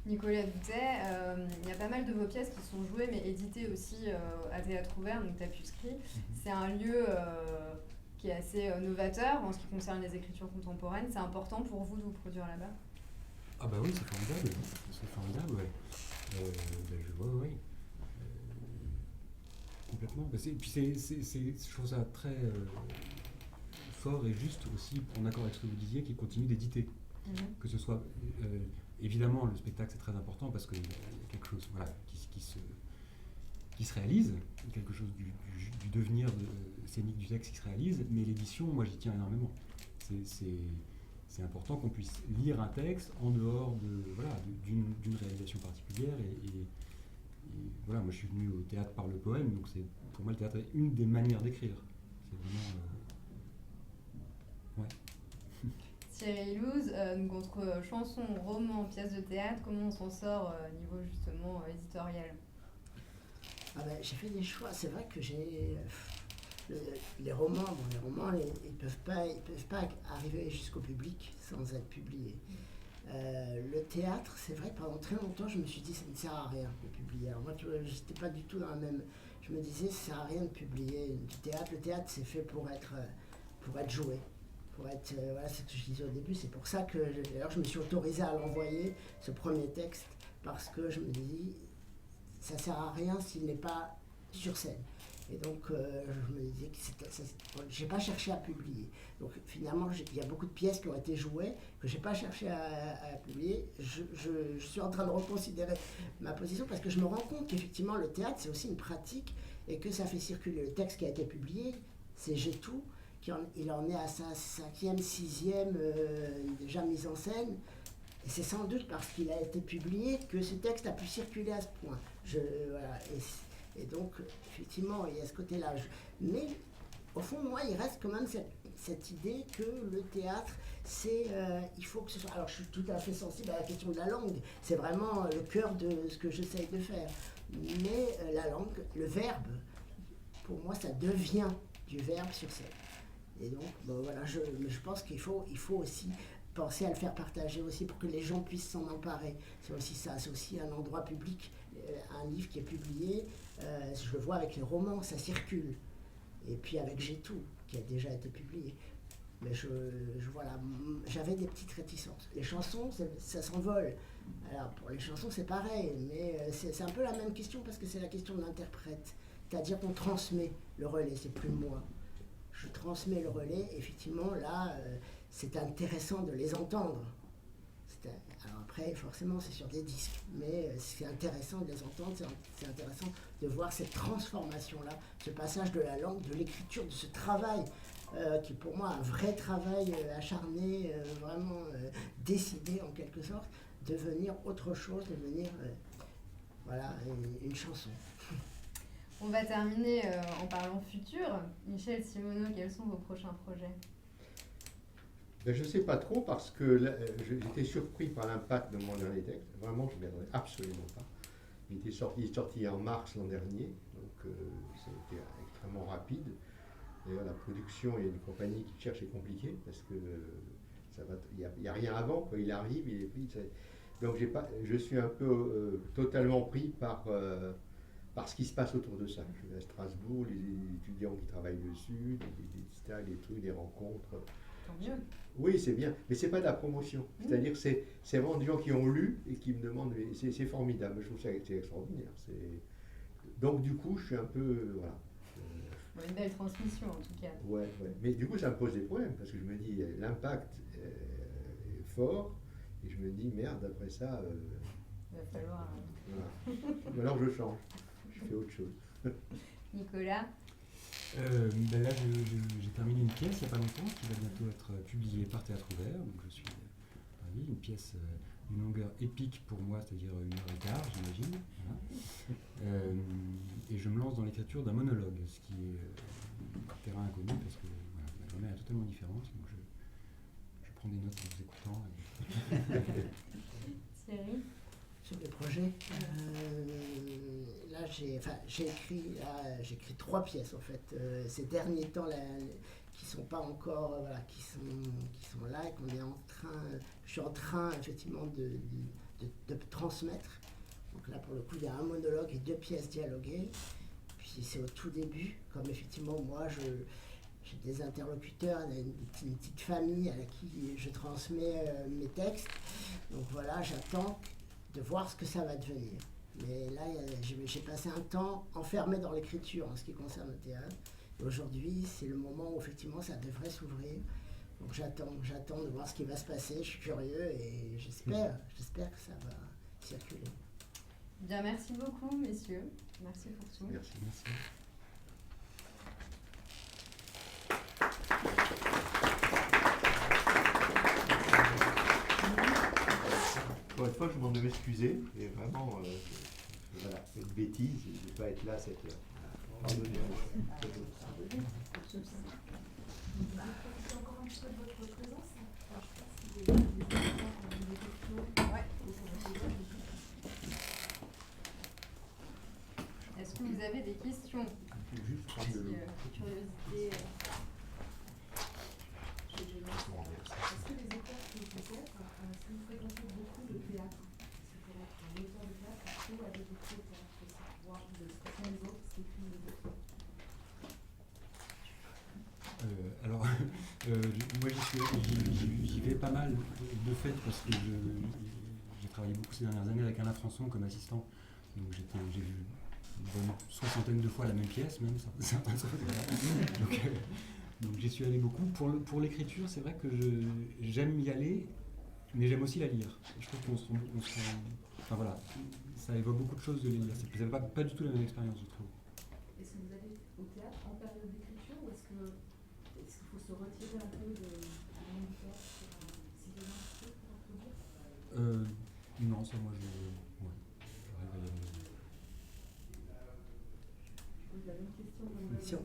Speaker 1: Nicolas Doutet, il y a pas mal de vos pièces qui sont jouées mais éditées aussi à Théâtre Ouvert, donc Tapuscrit. C'est un lieu qui est assez novateur en ce qui concerne les écritures contemporaines. C'est important pour vous de vous produire là-bas ?
Speaker 4: Ah bah oui, c'est formidable. C'est formidable, ouais. Je vois, oui. Complètement. Et puis je trouve ça très fort et juste aussi, en accord avec ce que vous disiez, qu'il continue d'éditer. Que ce soit... évidemment, le spectacle, c'est très important parce qu'il y a quelque chose qui se réalise, quelque chose du devenir scénique du texte qui se réalise, mais l'édition, moi, j'y tiens énormément. C'est important qu'on puisse lire un texte en dehors d'une réalisation particulière. Et voilà, moi, je suis venu au théâtre par le poème, donc pour moi, le théâtre est une des manières d'écrire. C'est vraiment...
Speaker 1: Thierry Illouz, donc entre chansons, romans, pièces de théâtre, comment on s'en sort au niveau justement éditorial ?
Speaker 2: J'ai fait des choix. C'est vrai que les romans, ils peuvent pas arriver jusqu'au public sans être publiés. Le théâtre, c'est vrai que pendant très longtemps, je me suis dit ça ne sert à rien de publier. Alors moi, tu vois, j'étais pas du tout dans la même. Je me disais ça sert à rien de publier du théâtre. Le théâtre, c'est fait pour être joué. Voilà, c'est ce que je disais au début, c'est pour ça que d'ailleurs je me suis autorisé à l'envoyer, ce premier texte, parce que je me dis, ça sert à rien s'il n'est pas sur scène. Et donc je me disais que j'ai pas cherché à publier. Donc finalement, il y a beaucoup de pièces qui ont été jouées, que j'ai pas cherché à publier. Je suis en train de reconsidérer ma position, parce que je me rends compte qu'effectivement le théâtre, c'est aussi une pratique, et que ça fait circuler. Le texte qui a été publié, c'est J'ai tout. Il en est à sa 5e, 6e déjà mise en scène. Et c'est sans doute parce qu'il a été publié que ce texte a pu circuler à ce point. Voilà. Et donc, effectivement, il y a ce côté-là. Mais, au fond, moi, il reste quand même cette idée que le théâtre, il faut que ce soit... Alors, je suis tout à fait sensible à la question de la langue. C'est vraiment le cœur de ce que j'essaye de faire. Mais la langue, le verbe, pour moi, ça devient du verbe sur scène. Et donc, voilà, je pense qu'il faut aussi penser à le faire partager aussi pour que les gens puissent s'en emparer. C'est aussi ça, c'est aussi un endroit public, un livre qui est publié, je le vois avec les romans, ça circule. Et puis avec J'ai tout, qui a déjà été publié. Mais voilà, j'avais des petites réticences. Les chansons, ça s'envole. Alors pour les chansons, c'est pareil, mais c'est un peu la même question parce que c'est la question de l'interprète. C'est-à-dire qu'on transmet le relais, c'est plus moi. Je transmets le relais, effectivement, là, c'est intéressant de les entendre. Alors après, forcément, c'est sur des disques, mais c'est intéressant de les entendre, c'est intéressant de voir cette transformation-là, ce passage de la langue, de l'écriture, de ce travail, qui est pour moi un vrai travail acharné, vraiment décidé en quelque sorte, devenir autre chose, devenir voilà, une chanson.
Speaker 1: On va terminer en parlant futur. Michel Simoneau, quels sont vos prochains projets?
Speaker 3: Ben, je ne sais pas trop parce que j'étais surpris par l'impact de mon dernier texte. Vraiment, je ne m'y attendais absolument pas. Il est sorti en mars l'an dernier, donc ça a été extrêmement rapide. D'ailleurs, la production, il y a une compagnie qui cherche, est compliquée parce que il n'y a rien avant, quand il arrive, il est pris. Donc je suis un peu totalement pris par ce qui se passe autour de ça. Je vais à Strasbourg, les étudiants qui travaillent dessus, des trucs, des rencontres.
Speaker 1: Tant mieux.
Speaker 3: Oui, c'est bien, mais c'est pas de la promotion. C'est-à-dire que c'est vraiment des gens qui ont lu et qui me demandent, c'est formidable, je trouve ça c'est extraordinaire. Donc du coup, je suis un peu, voilà.
Speaker 1: Une belle transmission en tout cas.
Speaker 3: Ouais. Mais du coup, ça me pose des problèmes parce que je me dis, l'impact est fort et je me dis, merde, après ça...
Speaker 1: Il va falloir...
Speaker 3: Voilà. Alors je change, je fais autre chose.
Speaker 1: Nicolas?
Speaker 4: Ben là, j'ai terminé une pièce il n'y a pas longtemps qui va bientôt être publiée par Théâtre Ouvert. Donc je suis ravi, une pièce d'une longueur épique pour moi, c'est-à-dire 1h15, j'imagine. Voilà. Et je me lance dans l'écriture d'un monologue, ce qui est un terrain inconnu parce que voilà, la grammaire est totalement différente. Donc je prends des notes en vous écoutant.
Speaker 1: Thierry?
Speaker 2: Sur les projets, là j'ai écrit 3 pièces en fait ces derniers temps là, qui sont pas encore voilà, qui sont là et je suis en train effectivement de transmettre. Donc là pour le coup il y a un monologue et 2 pièces dialoguées, puis c'est au tout début, comme effectivement moi j'ai des interlocuteurs, une petite famille à qui je transmets mes textes, donc voilà, j'attends de voir ce que ça va devenir. Mais là, j'ai passé un temps enfermé dans l'écriture en ce qui concerne le théâtre. Et aujourd'hui, c'est le moment où effectivement ça devrait s'ouvrir. Donc j'attends de voir ce qui va se passer. Je suis curieux et j'espère que ça va circuler.
Speaker 1: Bien, merci beaucoup, messieurs. Merci pour tout.
Speaker 3: Merci. Encore une fois, je demande de m'excuser, et vraiment, voilà, une bêtise, je ne vais pas être là à cette heure. Pardonnez-moi.
Speaker 5: Encore un petit peu de votre présence.
Speaker 1: Est-ce que vous avez des questions?
Speaker 3: Je vais juste prendre de l'eau.
Speaker 1: Curiosité.
Speaker 5: Est-ce que les auteurs que vous êtes, est-ce que vous fréquentez beaucoup le théâtre? Est-ce que pour être un auteur de théâtre, il faut aller beaucoup au théâtre aussi pour voir ce que font les autres, ce qu'écrivent les autres?
Speaker 4: Alors, moi j'y vais pas mal de fait parce que j'ai travaillé beaucoup ces dernières années avec Alain Françon comme assistant. Donc j'ai vu une bonne 60aine de fois la même pièce, même certains donc j'y suis allé beaucoup. Pour l'écriture, c'est vrai que j'aime y aller, mais j'aime aussi la lire. Je trouve enfin voilà, ça évoque beaucoup de choses de les lire. C'est pas du tout la même expérience, je trouve.
Speaker 5: Est-ce que vous allez au théâtre en période d'écriture ou est-ce qu'il faut se retirer un peu de l'univers pour s'isoler un peu pour produire?
Speaker 4: Non, ça moi j'arrive à y aller.
Speaker 5: Vous avez une question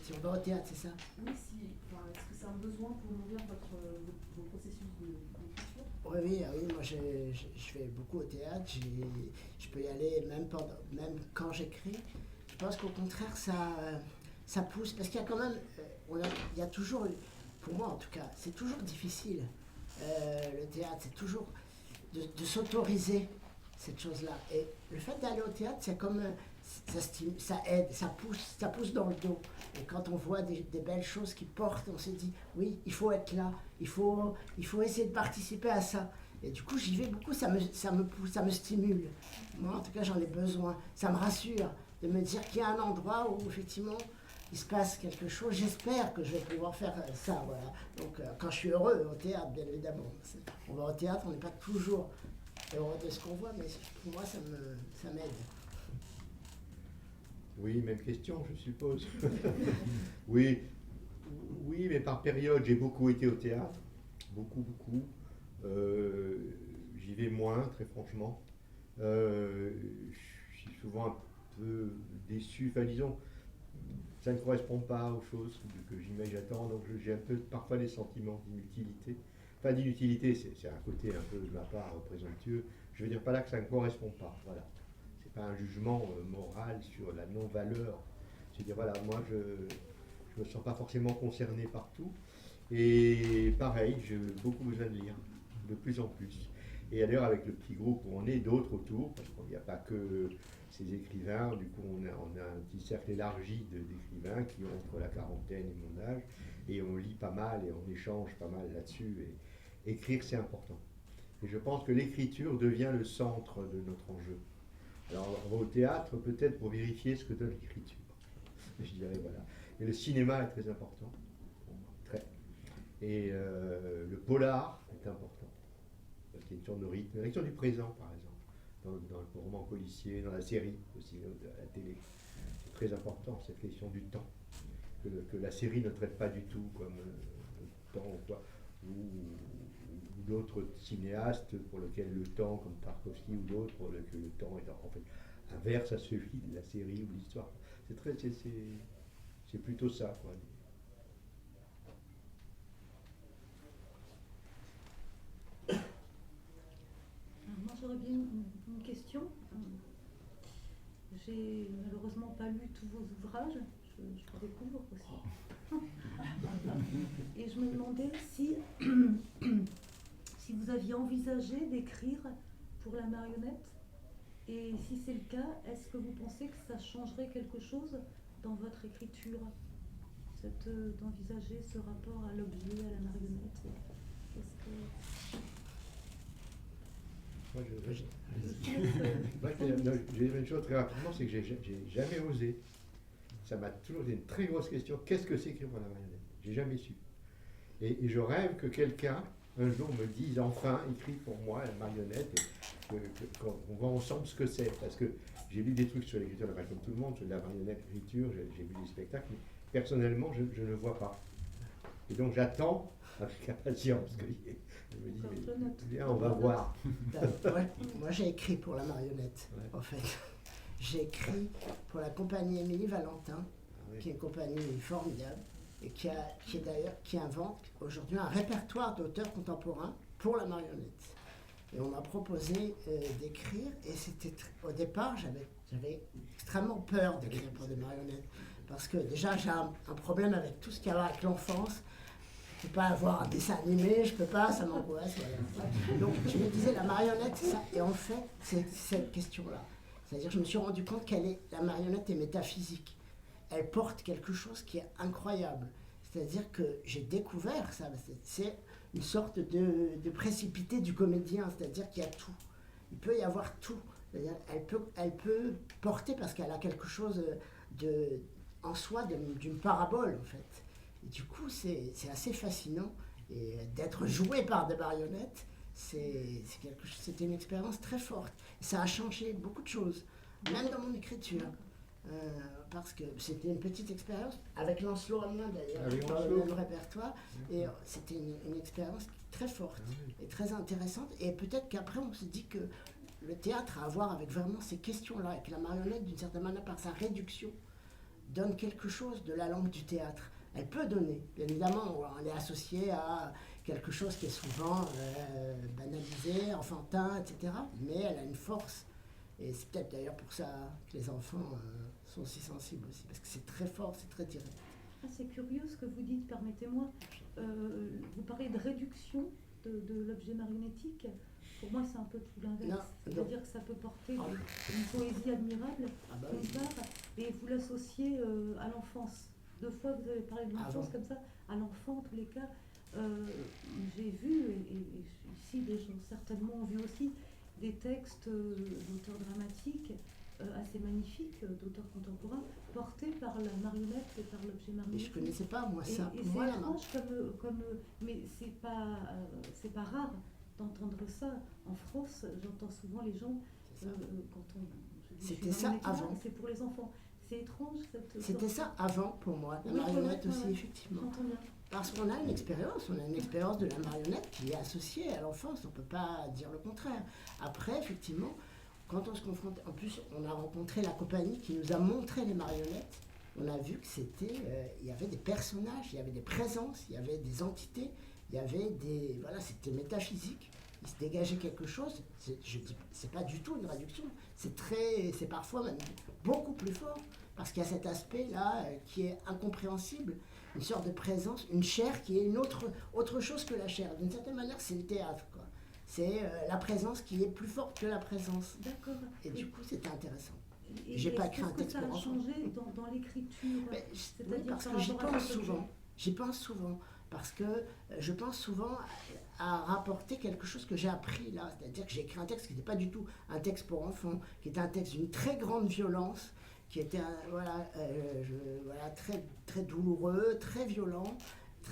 Speaker 2: Si on va au théâtre, c'est ça?
Speaker 5: Oui, est-ce que c'est un besoin pour nourrir vos processus d'écriture?
Speaker 2: Oui, moi je vais beaucoup au théâtre, je peux y aller même quand j'écris. Je pense qu'au contraire, ça pousse, parce qu'il y a quand même, il y a toujours, pour moi en tout cas, c'est toujours difficile, le théâtre, c'est toujours de s'autoriser cette chose-là. Et le fait d'aller au théâtre, c'est comme, ça aide, ça pousse dans le dos. Et quand on voit des belles choses qui portent, on se dit, oui, il faut être là, il faut essayer de participer à ça. Et du coup, j'y vais beaucoup, ça me pousse, ça me stimule. Moi, en tout cas, j'en ai besoin. Ça me rassure de me dire qu'il y a un endroit où, effectivement, il se passe quelque chose. J'espère que je vais pouvoir faire ça, voilà. Donc, quand je suis heureux au théâtre, bien évidemment. On va au théâtre, on n'est pas toujours heureux de ce qu'on voit, mais pour moi, ça m'aide.
Speaker 3: Oui, même question, je suppose. Oui, mais par période, j'ai beaucoup été au théâtre. Beaucoup. J'y vais moins, très franchement. Je suis souvent un peu déçu. Enfin, disons, ça ne correspond pas aux choses que j'attends. Donc, j'ai un peu parfois des sentiments d'inutilité. Enfin, d'inutilité, c'est un côté un peu de ma part présomptueux. Je veux dire pas là que ça ne correspond pas. Voilà. C'est pas un jugement moral sur la non-valeur. C'est-à-dire, voilà, moi, je me sens pas forcément concerné par tout. Et pareil, j'ai beaucoup besoin de lire, de plus en plus. Et d'ailleurs, avec le petit groupe où on est, d'autres autour, parce qu'il n'y a pas que ces écrivains, du coup on a un petit cercle élargi d'écrivains qui ont entre la quarantaine et mon âge, et on lit pas mal et on échange pas mal là-dessus. Et écrire, c'est important. Et je pense que l'écriture devient le centre de notre enjeu. Alors on va au théâtre peut-être pour vérifier ce que donne l'écriture. Je dirais voilà. Et le cinéma est très important. Très. Et le polar est important. Parce qu'il y a une sorte de rythme. La lecture du présent, par exemple, dans le roman policier, dans la série aussi, à la télé. C'est très important, cette question du temps. Que la série ne traite pas du tout comme le temps ou quoi. Ou d'autres cinéastes pour lesquels le temps, comme Tarkovsky ou d'autres, pour lesquels le temps est en fait inverse à celui de la série ou de l'histoire. C'est plutôt ça, quoi.
Speaker 6: Moi, j'aurais bien une question. J'ai malheureusement pas lu tous vos ouvrages, je vous découvre aussi. Et je me demandais si vous aviez envisagé d'écrire pour la marionnette, et si c'est le cas, est-ce que vous pensez que ça changerait quelque chose dans votre écriture, d'envisager ce rapport à l'objet, à la marionnette?
Speaker 3: Moi, je vais dire une chose très rapidement, c'est que j'ai jamais osé. Ça m'a toujours été une très grosse question. Qu'est-ce que c'est écrire pour la marionnette? J'ai jamais su. Et je rêve que quelqu'un, un jour, me dise enfin, écrit pour moi la marionnette, et qu'on voit ensemble ce que c'est. Parce que j'ai lu des trucs sur l'écriture, comme tout le monde, sur la marionnette, l'écriture, j'ai vu des spectacles, mais personnellement, je ne vois pas. Et donc j'attends avec impatience. Je me dis, mais bien, on va voir.
Speaker 2: Moi, j'ai écrit pour la marionnette, en fait. J'ai écrit pour la compagnie Émilie Valentin, qui est une compagnie formidable, et qui invente aujourd'hui un répertoire d'auteurs contemporains pour la marionnette. Et on m'a proposé d'écrire, et au départ, j'avais extrêmement peur d'écrire pour des marionnettes, parce que déjà, j'ai un problème avec tout ce qui a à voir avec l'enfance. Je ne peux pas avoir un dessin animé, je ne peux pas, ça m'angoisse. Voilà. Donc je me disais, la marionnette, c'est ça. Et en fait, c'est cette question-là. C'est-à-dire, je me suis rendu compte la marionnette est métaphysique. Elle porte quelque chose qui est incroyable. C'est-à-dire que j'ai découvert ça. C'est une sorte de précipité du comédien. C'est-à-dire qu'il y a tout. Il peut y avoir tout. C'est-à-dire, elle peut porter parce qu'elle a quelque chose en soi d'une parabole, en fait. Et du coup, c'est assez fascinant. Et d'être joué par des marionnettes, c'était une expérience très forte. Et ça a changé beaucoup de choses, même dans mon écriture. Parce que c'était une petite expérience, avec Lancelot Amiens d'ailleurs, dans le même répertoire. Et c'était une expérience très forte et très intéressante. Et peut-être qu'après, on se dit que le théâtre a à voir avec vraiment ces questions-là, et que la marionnette, d'une certaine manière, par sa réduction, donne quelque chose de la langue du théâtre. Elle peut donner, bien évidemment, on est associé à quelque chose qui est souvent banalisé, enfantin, etc. Mais elle a une force Et c'est peut-être d'ailleurs pour ça que les enfants sont si sensibles aussi, parce que c'est très fort, c'est très direct.
Speaker 6: Ah, c'est curieux ce que vous dites, permettez-moi. Vous parlez de réduction de l'objet marionnettique. Pour moi, c'est un peu tout l'inverse.
Speaker 2: Non,
Speaker 6: C'est-à-dire que ça peut porter
Speaker 2: Ah oui.
Speaker 6: une poésie admirable,
Speaker 2: Ah bah
Speaker 6: d'une
Speaker 2: oui.
Speaker 6: part, et vous l'associez à l'enfance. 2 fois, vous avez parlé de l'enfance
Speaker 2: Avant.
Speaker 6: comme ça. À l'enfant, en tous les cas, j'ai vu, et ici, des gens certainement ont vu aussi, des textes d'auteurs dramatiques assez magnifiques, d'auteurs contemporains, portés par la marionnette et par l'objet
Speaker 2: Mais
Speaker 6: marionnettique.
Speaker 2: je connaissais pas, moi, ça.
Speaker 6: Et
Speaker 2: Pour
Speaker 6: c'est
Speaker 2: moi, la
Speaker 6: étrange mais c'est pas rare d'entendre ça. En France, j'entends souvent les gens,
Speaker 2: c'est ça.
Speaker 6: quand je dis je suis
Speaker 2: C'était ça
Speaker 6: marionnette,
Speaker 2: avant.
Speaker 6: c'est pour les enfants. C'est étrange cette
Speaker 2: C'était
Speaker 6: sorte-
Speaker 2: ça avant pour moi, la
Speaker 6: Oui,
Speaker 2: marionnette
Speaker 6: ouais,
Speaker 2: aussi,
Speaker 6: ouais.
Speaker 2: effectivement.
Speaker 6: J'entends bien.
Speaker 2: Parce qu'on a une expérience de la marionnette qui est associée à l'enfance, on ne peut pas dire le contraire. Après, effectivement, quand on se confronte, en plus, on a rencontré la compagnie qui nous a montré les marionnettes, on a vu que c'était, il y avait des personnages, il y avait des présences, il y avait des entités, il y avait des, voilà, c'était métaphysique, il se dégageait quelque chose, c'est pas du tout une réduction, c'est parfois même beaucoup plus fort, parce qu'il y a cet aspect-là qui est incompréhensible, une sorte de présence, une chair qui est une autre chose que la chair. D'une certaine manière, c'est le théâtre, quoi. C'est la présence qui est plus forte que la présence.
Speaker 6: D'accord.
Speaker 2: Et du coup, c'était intéressant.
Speaker 6: Et
Speaker 2: j'ai pas
Speaker 6: est-ce
Speaker 2: écrit un
Speaker 6: que
Speaker 2: texte
Speaker 6: ça a
Speaker 2: pour enfants.
Speaker 6: changé dans l'écriture?
Speaker 2: Mais, oui,
Speaker 6: C'est-à-dire
Speaker 2: parce
Speaker 6: par
Speaker 2: que j'y
Speaker 6: rapport à
Speaker 2: pense
Speaker 6: cet objet.
Speaker 2: souvent. J'y pense souvent. Parce que je pense souvent à rapporter quelque chose que j'ai appris là. C'est-à-dire que j'ai écrit un texte qui n'était pas du tout un texte pour enfants, qui était un texte d'une très grande violence, qui était voilà, très, très douloureux, très violent,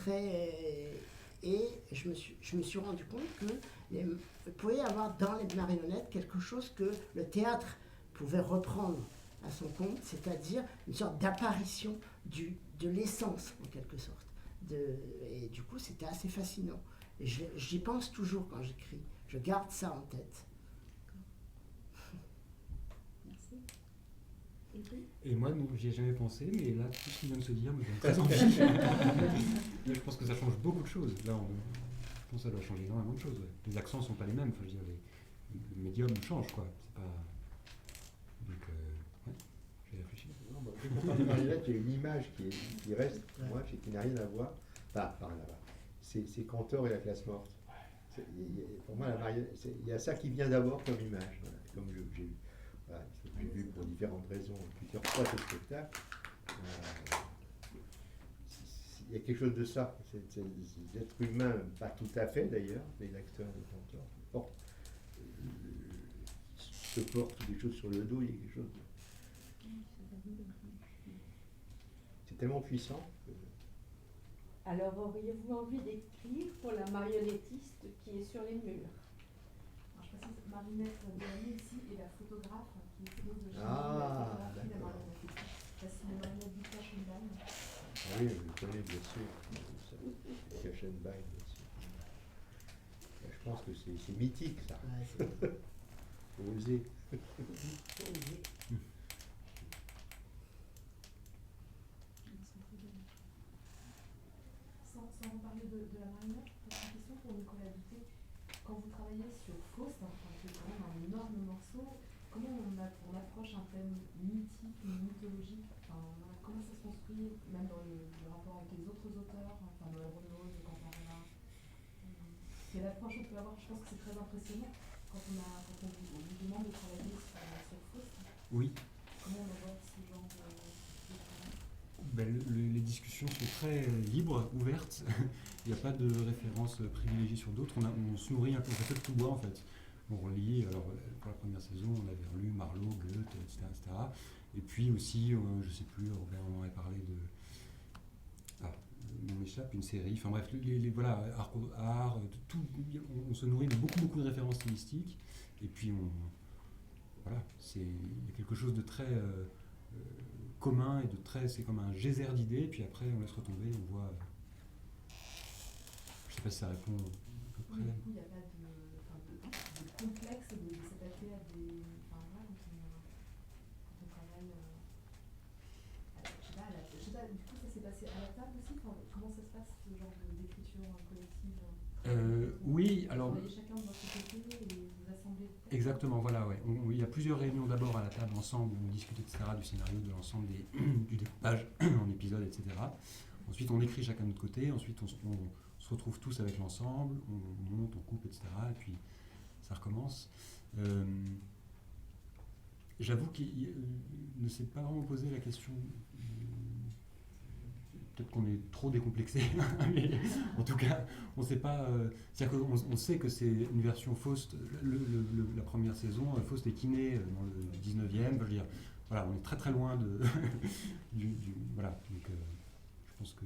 Speaker 2: et je me suis rendu compte qu'il pouvait y avoir dans les marionnettes quelque chose que le théâtre pouvait reprendre à son compte, c'est-à-dire une sorte d'apparition de l'essence, en quelque sorte. Et du coup, c'était assez fascinant. Et j'y pense toujours quand j'écris. Je garde ça en tête.
Speaker 6: Merci. Et vous?
Speaker 4: Et moi, non, j'y ai jamais pensé, mais là, tout ce qui vient de se dire me donne très envie. Là, je pense que ça change beaucoup de choses. Là, je pense que ça doit changer énormément de choses. Ouais. Les accents sont pas les mêmes. Enfin, je veux dire, le médium change, quoi. C'est pas... Donc, ouais, je vais réfléchir.
Speaker 3: Non, bah, quand on parle des marionnettes, il y a une image qui reste, pour moi, qui n'a rien à voir. Enfin, pas rien à voir. C'est Cantor et la classe morte. Pour moi, la marionnette, il y a ça qui vient d'abord comme image. Voilà, comme j'ai vu pour différentes raisons plusieurs fois ce spectacle. Il y a quelque chose de ça. C'est des êtres humains, pas tout à fait d'ailleurs, mais l'acteur de Cantor se porte des choses sur le dos, il y a quelque chose de... C'est tellement puissant.
Speaker 7: Alors, auriez-vous envie d'écrire pour la marionnettiste qui est sur les murs?
Speaker 5: Alors, je précise, Marinette Béani ici et la photographe qui est Claude de
Speaker 3: Ah,
Speaker 5: la photographie de la
Speaker 3: d'accord.
Speaker 5: marionnette. C'est une marionnette du Cachenbaum.
Speaker 3: Ah oui, je le connais bien sûr. Cachenbaum, bien sûr. Je pense que c'est mythique ça.
Speaker 2: Ouais,
Speaker 3: Faut oser.
Speaker 5: Sans reparler de la marionnette, petite question pour Nicolas Douté. Quand vous travaillez sur Faust, qui est quand même un énorme morceau, comment on approche un thème mythique, mythologique, voilà, comment ça se construit, même dans le rapport avec les autres auteurs, Noël Renaud, Cantarella. Quelle approche on peut avoir? Je pense que c'est très impressionnant quand on vous demande de travailler sur Faust.
Speaker 4: Oui.
Speaker 5: Comment on aborde ce genre de travail?
Speaker 4: Ben, les discussions sont très libres, ouvertes. Il n'y a pas de référence privilégiée sur d'autres. On se nourrit un peu, on fait tout bois en fait. On relit, alors pour la première saison, on avait relu Marlowe, Goethe, etc. Et puis aussi, je ne sais plus, Robert en avait parlé de... il m'échappe, une série. Enfin bref, voilà, art, tout, on se nourrit de beaucoup de références stylistiques. Et puis, voilà, il y a quelque chose de très... commun et de très, c'est comme un geyser d'idées, puis après on laisse retomber, on voit. Je sais pas si ça répond à peu près.
Speaker 5: Du coup, il n'y a pas de complexe de s'attaquer à des. Enfin, voilà, quand on travaille. Je sais pas, du coup, ça s'est passé à la table aussi. Comment ça se passe, ce genre d'écriture collective?
Speaker 4: Oui, alors
Speaker 5: Vous travaillez chacun de votre côté et vous assemblez le texte.
Speaker 4: exactement, voilà, ouais. Il y a plusieurs réunions d'abord à la table ensemble où on discute, etc., du scénario, de l'ensemble du découpage en épisodes, etc. Ensuite, on écrit chacun de notre côté. Ensuite, on se retrouve tous avec l'ensemble, on monte, on coupe, etc. Et puis, ça recommence. J'avoue qu'il ne s'est pas vraiment posé la question. Peut-être qu'on est trop décomplexé, mais en tout cas, on sait pas. C'est-à-dire qu'on sait que c'est une version Faust. La première saison, Faust est kiné dans le 19e. Je veux dire, voilà, on est très très loin de. Voilà, donc je pense que.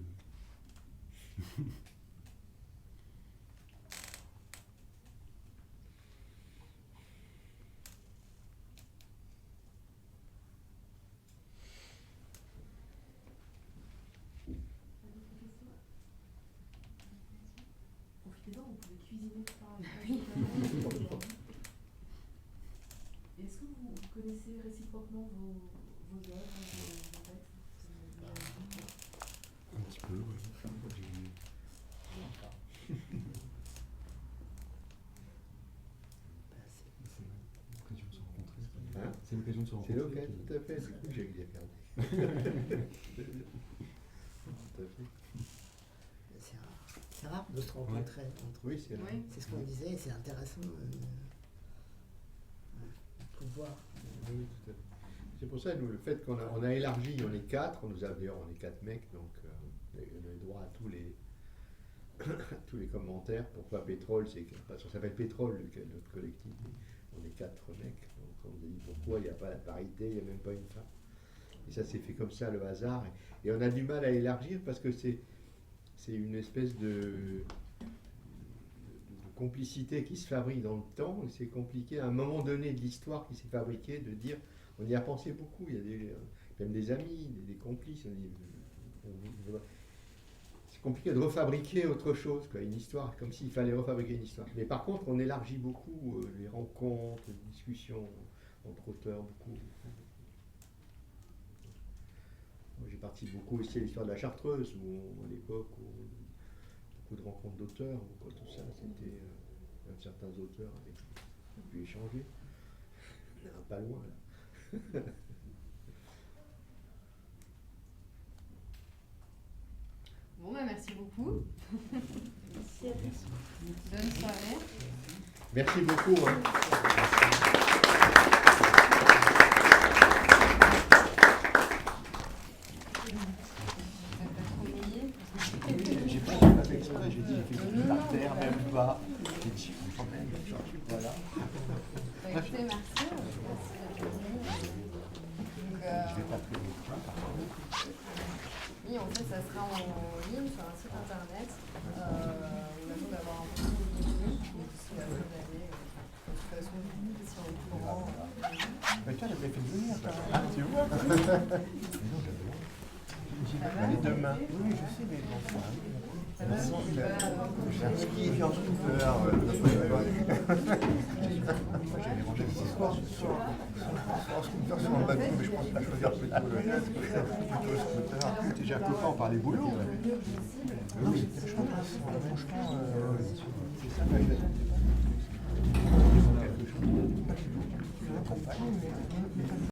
Speaker 5: Profitez-en, vous pouvez cuisiner tout ça. Est-ce que vous connaissez réciproquement vos œuvres, vos textes?
Speaker 4: Un petit peu, oui. C'est l'occasion de se rencontrer.
Speaker 3: C'est l'occasion, tout à fait, c'est cool, j'ai regardé. Tout à fait.
Speaker 2: C'est rare de se rencontrer entre
Speaker 3: Oui, c'est vrai.
Speaker 1: Oui.
Speaker 2: C'est ce qu'on disait, c'est intéressant de pouvoir.
Speaker 3: Oui, tout à fait. C'est pour ça, nous, le fait qu'on a élargi, on est 4, on est 4 mecs, donc on a eu droit à tous les commentaires. Pourquoi Pétrole, parce qu'on s'appelle Pétrole, notre collectif, on est 4 mecs, donc on se dit pourquoi il n'y a pas la parité, il n'y a même pas une femme. Et ça s'est fait comme ça, le hasard, et on a du mal à élargir parce que c'est une espèce de complicité qui se fabrique dans le temps, et c'est compliqué à un moment donné de l'histoire qui s'est fabriquée de dire, on y a pensé beaucoup, il y a même des amis, des complices, c'est compliqué de refabriquer autre chose, quoi, une histoire, comme s'il fallait refabriquer une histoire. Mais par contre, on élargit beaucoup les rencontres, les discussions entre auteurs, beaucoup. Moi, j'ai participé beaucoup aussi à l'histoire de la Chartreuse, où à l'époque, beaucoup de rencontres d'auteurs, tout ça, c'était même certains auteurs avec qui on a pu échanger. Il y en a pas loin là.
Speaker 1: Bon, bah, merci beaucoup.
Speaker 7: Merci à tous.
Speaker 1: Bonne soirée.
Speaker 3: Merci beaucoup.
Speaker 8: J'ai pas fait exprès, j'ai dit j'ai fait tout par terre, même bas. J'ai dit, voilà.
Speaker 1: Bah, écoutez, merci. Merci d'être venu. Donc,
Speaker 8: Je vais pas faire les points par contre.
Speaker 1: oui, en fait, ça sera en ligne sur un site internet. On attend d'avoir un peu plus de contenu d'ici la fin de l'année. De toute façon, si on est au courant.
Speaker 8: Mais toi, j'avais fait venir, toi. Ah, tu vois. Mais non, j'avais. Elle est demain. Oui, je sais, mais bon, ça. J'ai un ski et en scooter. Moi, j'allais manger ce soir en scooter sur le bateau, mais je pense pas choisir plutôt le scooter. J'ai un copain, on parlait boulot. Oui, franchement, c'est ça, quelque chose.